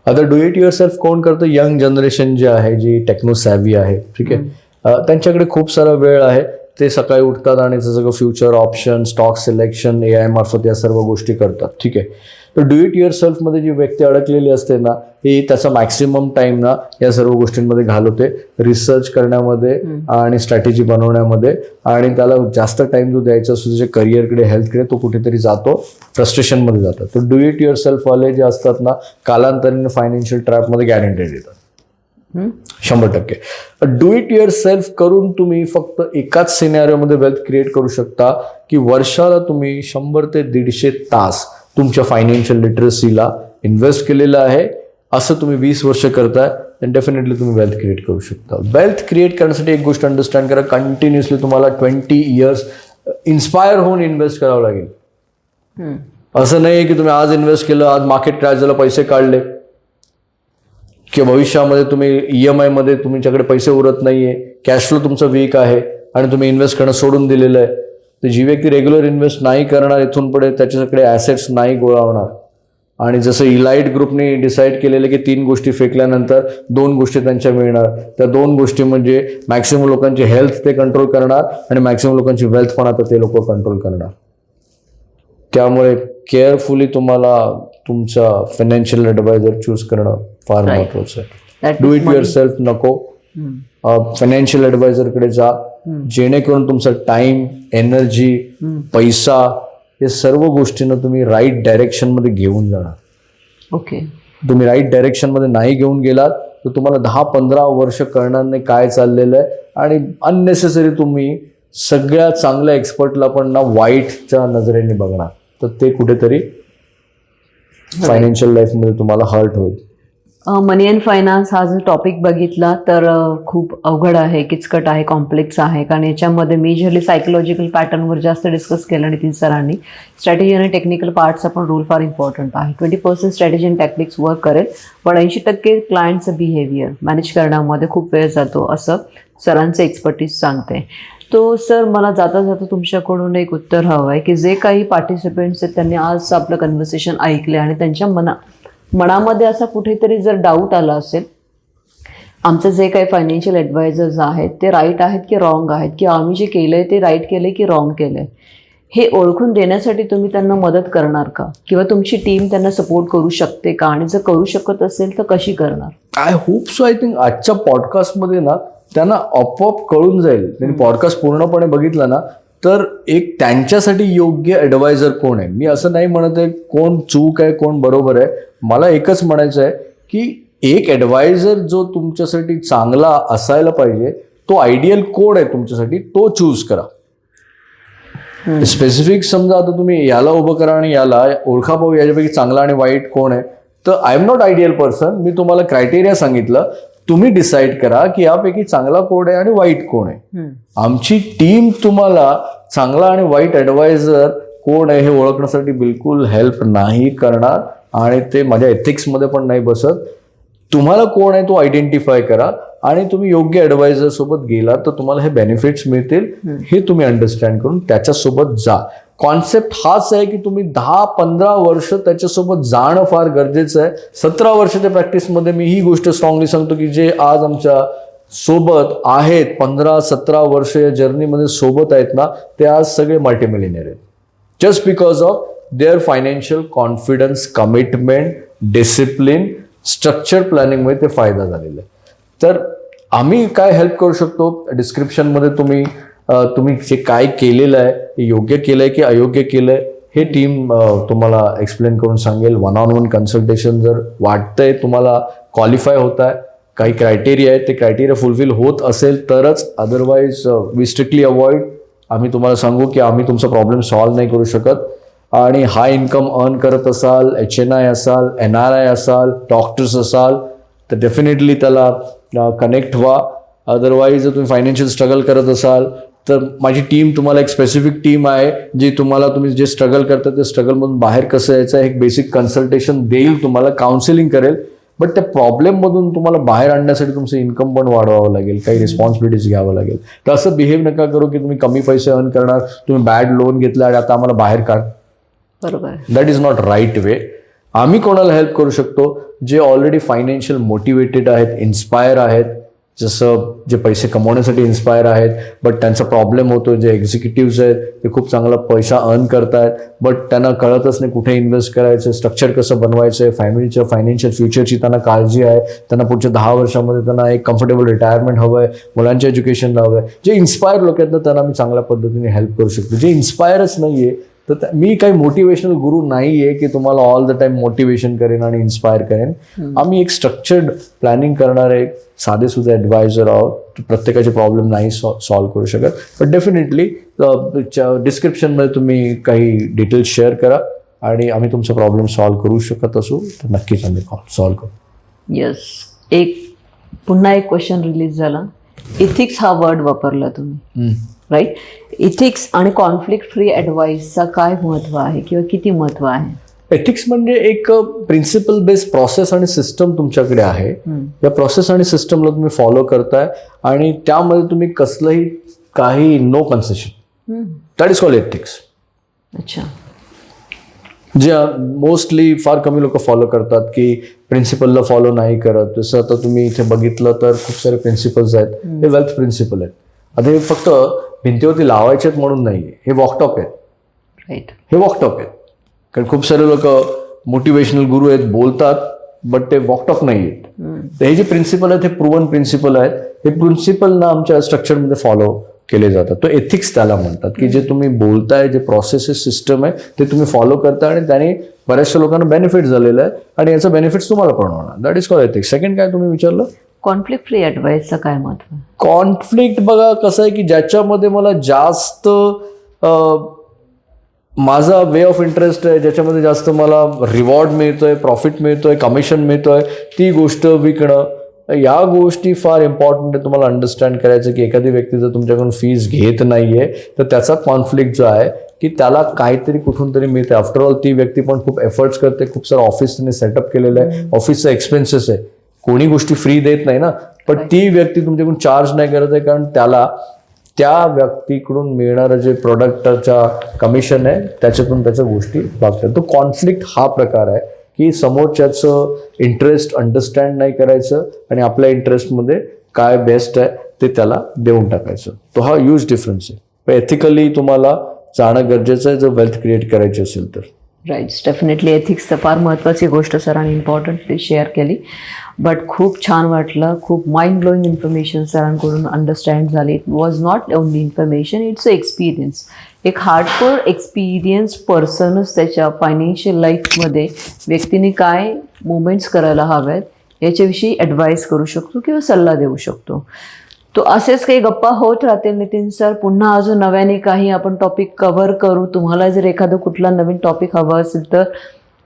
आता डू इट युअर सेल्फ कोण करतं? यंग जनरेशन जे आहे, जी टेक्नो सॅव्ही आहे, ठीक आहे, त्यांच्याकडे खूप सारा वेळ आहे. ते सकाळी उठतात आणि ते सगळं future option, stock selection, AI मार्फत या सर्व गोष्टी करतात, ठीक आहे. तर डू इट युअर सेल्फमध्ये जी व्यक्ती अडकलेली असते ना, ही त्याचा मॅक्सिमम टाइम ना या सर्व गोष्टींमध्ये घालवते, रिसर्च करण्यामध्ये आणि स्ट्रॅटेजी बनवण्यामध्ये. आणि त्याला जास्त टाइम जो द्यायचा असतो त्याच्या करिअरकडे, हेल्थकडे, तो कुठेतरी जातो, फ्रस्ट्रेशनमध्ये जातो. तर डू इट युअर सेल्फवाले जे असतात ना, कालांतराने फायनान्शियल ट्रॅपमध्ये गॅरंटेड येतात 100%. डू इट युअर सेल्फ करून तुम्ही फक्त एकाच सिनेरिओमध्ये वेल्थ क्रिएट करू शकता की वर्षाला तुम्ही 100 ते 150 तास तुमच्या फायनान्शियल लिटरसीला इन्व्हेस्ट केलेलं आहे. असं तुम्ही 20 वर्ष करताय, तर डेफिनेटली तुम्ही वेल्थ क्रिएट करू शकता. वेल्थ क्रिएट करण्यासाठी एक गोष्ट अंडरस्टँड करा, कंटिन्युअसली तुम्हाला 20 इयर्स इन्स्पायर होऊन इन्व्हेस्ट करावं लागेल. असं नाही की तुम्ही आज इन्व्हेस्ट केलं, आज मार्केट क्रॅश झालं, पैसे काढले, किंवा भविष्यामध्ये तुम्ही EMI मध्ये तुमच्याकडे पैसे उरत नाहीये, कॅश फ्लो तुमचं वीक आहे आणि तुम्ही इन्व्हेस्ट करणं सोडून दिलेलं आहे. तर जी व्यक्ती रेग्युलर इन्व्हेस्ट नाही करणार, इथून पुढे त्याच्याकडे ॲसेट्स नाही गोळा होणार, आणि जसं इलाइट ग्रुपने डिसाईड केलेलं की 3 गोष्टी फेकल्यानंतर 2 गोष्टी त्यांच्या मिळणार. त्या 2 गोष्टी म्हणजे मॅक्सिमम लोकांची हेल्थ ते कंट्रोल करणार आणि मॅक्सिमम लोकांची वेल्थ पण आता ते लोक कंट्रोल करणार. त्यामुळे केअरफुली तुम्हाला तुमचा फायनान्शियल ॲडवायझर चूज करणं फार महत्वाचं आहे. डू इट युअर सेल्फ नको, फायनान्शियल ॲडवायझरकडे जा, जेणेकरून तुमचा टाइम, एनर्जी, पैसा हे सर्व गोष्टींना तुम्ही राईट डायरेक्शनमध्ये घेऊन जाणार. ओके. तुम्ही राईट डायरेक्शनमध्ये नाही घेऊन गेलात तर तुम्हाला 10-15 वर्ष कळणार नाही काय चाललेलं आहे आणि अननेसेसरी तुम्ही सगळ्या चांगल्या एक्सपर्टला पण ना वाईटच्या नजरेने बघणार. तर ते कुठेतरी फायनान्शियल लाईफमध्ये तुम्हाला हर्ट होईल. मनी अँड फायनान्स हा जर टॉपिक बघितला तर खूप अवघड आहे, किचकट आहे, कॉम्प्लेक्स आहे. कारण याच्यामध्ये मेजरली सायकोलॉजिकल पॅटर्नवर जास्त डिस्कस केलं नितीन सरांनी. स्ट्रॅटेजी आणि टेक्निकल पार्टचा पण रोल फार इम्पॉर्टंट आहे. 20% स्ट्रॅटेजी अँड टॅक्टिक्स वर्क करेल, पण 80% क्लायंटचं बिहेवियर मॅनेज करण्यामध्ये खूप वेळ जातो असं सरांचं एक्सपर्टीज सांगते. तो सर मला जाता जाता तुमच्याकडून एक उत्तर हवं आहे की जे काही पार्टिसिपेंट्स आहेत त्यांनी आज आपलं कन्व्हर्सेशन ऐकले आणि त्यांच्या मनामध्ये असा कुठेतरी जर डाऊट आला असेल, आमचे जे काही फायनान्शियल ॲडवायझर्स आहेत ते राईट आहेत की रॉंग आहेत, की आम्ही जे केलं आहे ते राईट केलं आहे की रॉंग केलं आहे, हे ओळखून देण्यासाठी तुम्ही त्यांना मदत करणार का? किंवा तुमची टीम त्यांना सपोर्ट करू शकते का? आणि जर करू शकत असेल तर कशी करणार? I hope so. I think आजच्या पॉडकास्टमध्ये ना त्यांना आपोआप कळून जाईल. त्यांनी पॉडकास्ट पूर्णपणे बघितला ना तर एक त्यांच्यासाठी योग्य ॲडवायझर कोण आहे. मी असं नाही म्हणत आहे कोण चूक आहे कोण बरोबर आहे. मला एकच म्हणायचं आहे की एक ॲडवायझर जो तुमच्यासाठी चांगला असायला पाहिजे, तो आयडियल कोड आहे तुमच्यासाठी, तो चूज करा. स्पेसिफिक समजा आता तुम्ही याला उभं करा आणि याला ओळखा पाहू याच्यापैकी चांगला आणि वाईट कोण आहे, तर I am not ideal person. मी तुम्हाला क्रायटेरिया सांगितलं, तुम्ही डिसाईड करा की यापैकी चांगला कोण आहे आणि वाईट कोण आहे. आमची टीम तुम्हाला चांगला आणि वाईट ॲडवायझर कोण आहे हे ओळखण्यासाठी बिलकुल हेल्प नाही करणार आणि ते माझ्या एथिक्समध्ये पण नाही बसत. तुम्हाला कोण आहे तो आयडेंटिफाय करा आणि तुम्ही योग्य ॲडवायझर सोबत गेला तर तुम्हाला हे बेनिफिट्स मिळतील हे तुम्ही अंडरस्टँड करून त्याच्यासोबत जा. कॉन्सेप्ट हाच आहे की तुम्ही 10-15 वर्ष त्याच्यासोबत जाणं फार गरजेचं आहे. 17 वर्षाच्या प्रॅक्टिसमध्ये मी ही गोष्ट स्ट्रॉंगली सांगतो की जे आज आमच्या सोबत आहेत, 15-17 वर्ष या जर्नीमध्ये सोबत आहेत ना, ते आज सगळे मल्टीमिलियनियर आहेत. Just because of their financial confidence, commitment, discipline, structure प्लॅनिंगमुळे ते फायदा झालेला आहे. तर आम्ही काय हेल्प करू शकतो, डिस्क्रिप्शनमध्ये तुम्ही जे काय केलेलं आहे ते योग्य केलं आहे की अयोग्य केलं आहे हे टीम तुम्हाला एक्सप्लेन करून सांगेल. 1-on-1 कन्सल्टेशन जर वाटतंय तुम्हाला क्वालिफाय होत आहे, काही क्रायटेरिया आहेत, ते क्रायटेरिया फुलफिल होत असेल तरच, अदरवाईज वी स्ट्रिक्टली अवॉइड. आम्ही तुम्हाला सांगू की आम्ही तुमचा प्रॉब्लेम सॉल्व्ह नाही करू शकत. आणि हाय इन्कम अर्न करत असाल, HNI असाल, NRI असाल, डॉक्टर्स असाल तर डेफिनेटली त्याला कनेक्ट व्हा. अदरवाईज जर तुम्ही फायनान्शियल स्ट्रगल करत असाल तर माझी टीम तुम्हाला एक स्पेसिफिक टीम आहे जी तुम्ही जे स्ट्रगल करता ते स्ट्रगलमधून बाहेर कसं यायचं एक बेसिक कन्सल्टेशन देईल, तुम्हाला काउन्सिलिंग करेल. बट त्या प्रॉब्लेममधून तुम्हाला बाहेर आणण्यासाठी तुमचं इन्कम पण वाढवावं लागेल, काही रिस्पॉन्सिबिलिटीज घ्यावं लागेल. तर असं बिहेव नका करू की तुम्ही कमी पैसे अर्न करणार, तुम्ही बॅड लोन घेतला आणि आता आम्हाला बाहेर काढ. बरोबर. That is not right way. आम्ही कोणाला हेल्प करू शकतो जे ऑलरेडी फायनान्शियल मोटिवेटेड आहेत, इन्स्पायर आहेत, जसं जे पैसे कमवण्यासाठी इन्स्पायर आहेत बट त्यांचा प्रॉब्लेम होतो. जे एक्झिक्युटिव्स आहेत ते खूप चांगला पैसा अर्न करतायत बट त्यांना कळतच नाही कुठे इन्व्हेस्ट करायचं, स्ट्रक्चर कसं बनवायचं आहे, फॅमिलीच्या फायनान्शियल फ्युचरची त्यांना काळजी आहे, त्यांना पुढच्या 10 वर्षामध्ये त्यांना एक कम्फर्टेबल रिटायरमेंट हवं आहे, मुलांच्या एज्युकेशनला हवं आहे. जे इन्स्पायर लोक आहेत ना त्यांना मी चांगल्या पद्धतीने हेल्प करू शकतो. जे इन्स्पायरच नाही आहे तर मी काही मोटिवेशनल गुरु नाही आहे की तुम्हाला ऑल द टाइम मोटिवेशन करेन आणि इन्स्पायर करेन. आम्ही एक स्ट्रक्चर्ड प्लॅनिंग करणारे साधे सुद्धा ॲडवायझर आहोत. प्रत्येकाचे प्रॉब्लेम नाही सॉल्व्ह करू शकत बट डेफिनेटली डिस्क्रिप्शनमध्ये तुम्ही काही डिटेल्स शेअर करा आणि आम्ही तुमचा प्रॉब्लेम सॉल्व्ह करू शकत असू तर नक्कीच आम्ही सॉल्व्ह करू. येस. पुन्हा एक क्वेश्चन रिलीज झाला. इथिक्स हा वर्ड वापरला तुम्ही, राईट? इथिक्स आणि कॉन्फ्लिक्ट फ्री ॲडवाईसचा काय महत्त्व आहे किंवा किती महत्त्व आहे? एथिक्स म्हणजे एक प्रिन्सिपल बेस्ड प्रोसेस आणि सिस्टम तुमच्याकडे आहे. या प्रोसेस आणि सिस्टमला तुम्ही फॉलो करताय आणि त्यामध्ये तुम्ही कसलंही काही no concession, that is called ethics. अच्छा. जे मोस्टली फार कमी लोक फॉलो करतात की प्रिन्सिपलला फॉलो नाही करत. जसं आता तुम्ही इथे बघितलं तर खूप सारे प्रिन्सिपल्स आहेत, हे वेल्थ प्रिन्सिपल आहेत. आता हे फक्त भिंतीवरती लावायचे आहेत म्हणून नाही, हे वॉकटॉक आहेत. राईट. हे वॉकटॉक आहेत. कारण खूप सारे लोक मोटिवेशनल गुरु आहेत, बोलतात, बट ते वॉकटॉक नाही आहेत. तर हे जे प्रिन्सिपल आहेत हे प्रूव्हन प्रिन्सिपल आहेत. हे प्रिन्सिपल ना आमच्या स्ट्रक्चरमध्ये फॉलो केले जातात. तो एथिक्स त्याला म्हणतात, की जे तुम्ही बोलताय, जे प्रोसेसेस सिस्टम आहे ते तुम्ही फॉलो करता आणि त्याने बऱ्याचशा लोकांना बेनिफिट झालेलं आहे आणि याचा बेनिफिट्स तुम्हाला पण होणार. That is call ethics. Second काय तुम्ही विचारलं? कॉन्फ्लिक्ट फ्री ॲडवाईसचं काय महत्व? कॉन्फ्लिक्ट बघा कसं आहे की ज्याच्यामध्ये मला जास्त माझा वे ऑफ इंटरेस्ट आहे, ज्याच्यामध्ये जास्त मला रिवॉर्ड मिळतोय, प्रॉफिट मिळतोय, कमिशन मिळतोय, ती गोष्ट विकणं, या गोष्टी फार इम्पॉर्टंट आहे. तुम्हाला अंडरस्टँड करायचं की एखादी व्यक्ती जर तुमच्याकडून फीस घेत नाहीये तर त्याचा कॉन्फ्लिक्ट जो आहे की त्याला काहीतरी कुठून तरी मिळते. आफ्टरऑल ती व्यक्ती पण खूप एफर्ट्स करते, खूप सारं ऑफिस तिने सेटअप केलेलं आहे, ऑफिसचा एक्सपेन्सेस आहे, कोणी गोष्टी फ्री देत नाही ना. पण ती व्यक्ती तुमच्याकडून चार्ज नाही करत आहे कारण त्याला त्या व्यक्तीकडून मिळणारं जे प्रोडक्टचा कमिशन आहे त्याच्यातून त्याच्या गोष्टी लागतात. तो कॉन्फ्लिक्ट हा प्रकार आहे की समोरच्याचं इंटरेस्ट अंडरस्टँड नाही करायचं आणि आपल्या इंटरेस्टमध्ये काय बेस्ट आहे ते त्याला देऊन टाकायचं. तो हा ह्यूज डिफरन्स आहे. पण एथिकली तुम्हाला जाणं गरजेचं आहे जर वेल्थ क्रिएट करायची असेल तर. राईट. डेफिनेटली एथिक्स तर फार महत्त्वाची गोष्ट सरांनी इम्पॉर्टंटली शेअर केली. बट खूप छान वाटलं. खूप माइंड ब्लोईंग इन्फॉर्मेशन सरांकडून अंडरस्टँड झाली. It was not only information, it's a experience. एक हार्डकोर एक्सपिरियन्स पर्सनच त्याच्या फायनान्शियल लाईफमध्ये व्यक्तीने काय मुवमेंट्स करायला हव्यात याच्याविषयी ॲडवाईस करू शकतो किंवा सल्ला देऊ शकतो. तो असेच काही गप्पा होत राहतील नितीन सर. पुन्हा अजून नव्याने काही आपण टॉपिक कव्हर करू. तुम्हाला जर एखादं कुठला नवीन टॉपिक हवा असेल तर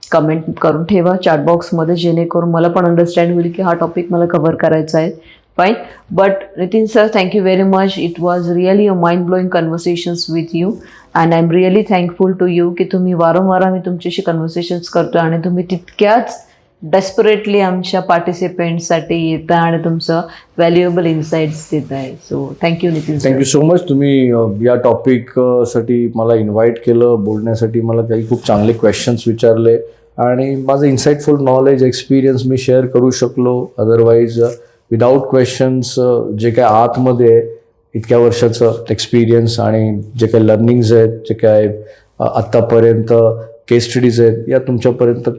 कमेंट करून ठेवा चॅटबॉक्समध्ये, जेणेकरून मला पण अंडरस्टँड होईल की हा टॉपिक मला कव्हर करायचा आहे. Fine. But Nitin sir, thank you very much. It was really a mind blowing conversations with you and I am really thankful to you की तुम्ही वारंवार आम्ही तुमच्याशी कन्व्हर्सेशन्स करतो आणि तुम्ही तितक्याच डेस्परेटली आमच्या पार्टिसिपेंट्ससाठी येता आणि तुमचं व्हॅल्युएबल इन्साइट्स देत आहे. So thank you Nitin sir. Thank you so much. तुम्ही या टॉपिकसाठी मला इन्व्हाइट केलं, बोलण्यासाठी मला काही खूप चांगले क्वेश्चन्स विचारले आणि माझं इन्साइटफुल नॉलेज एक्सपिरियन्स मी शेअर करू शकलो. अदरवाईज विदाऊट क्वेश्चन्स जे काय आतमध्ये इतक्या वर्षाचं एक्सपिरियन्स आणि जे काही लर्निंग्स आहेत, जे काय आत्तापर्यंत केस स्टडीज आहेत, या तुमच्यापर्यंत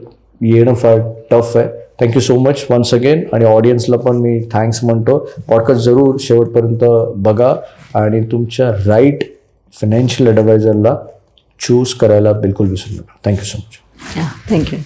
येणं फार टफ आहे. Thank you so much once again. आणि ऑडियन्सला पण मी थँक्स म्हणतो. पॉडकास्ट जरूर शेवटपर्यंत बघा आणि तुमच्या राईट फायनान्शियल ॲडवायझरला चूज करायला बिलकुल विसरू नका. Thank you so much. थँक्यू.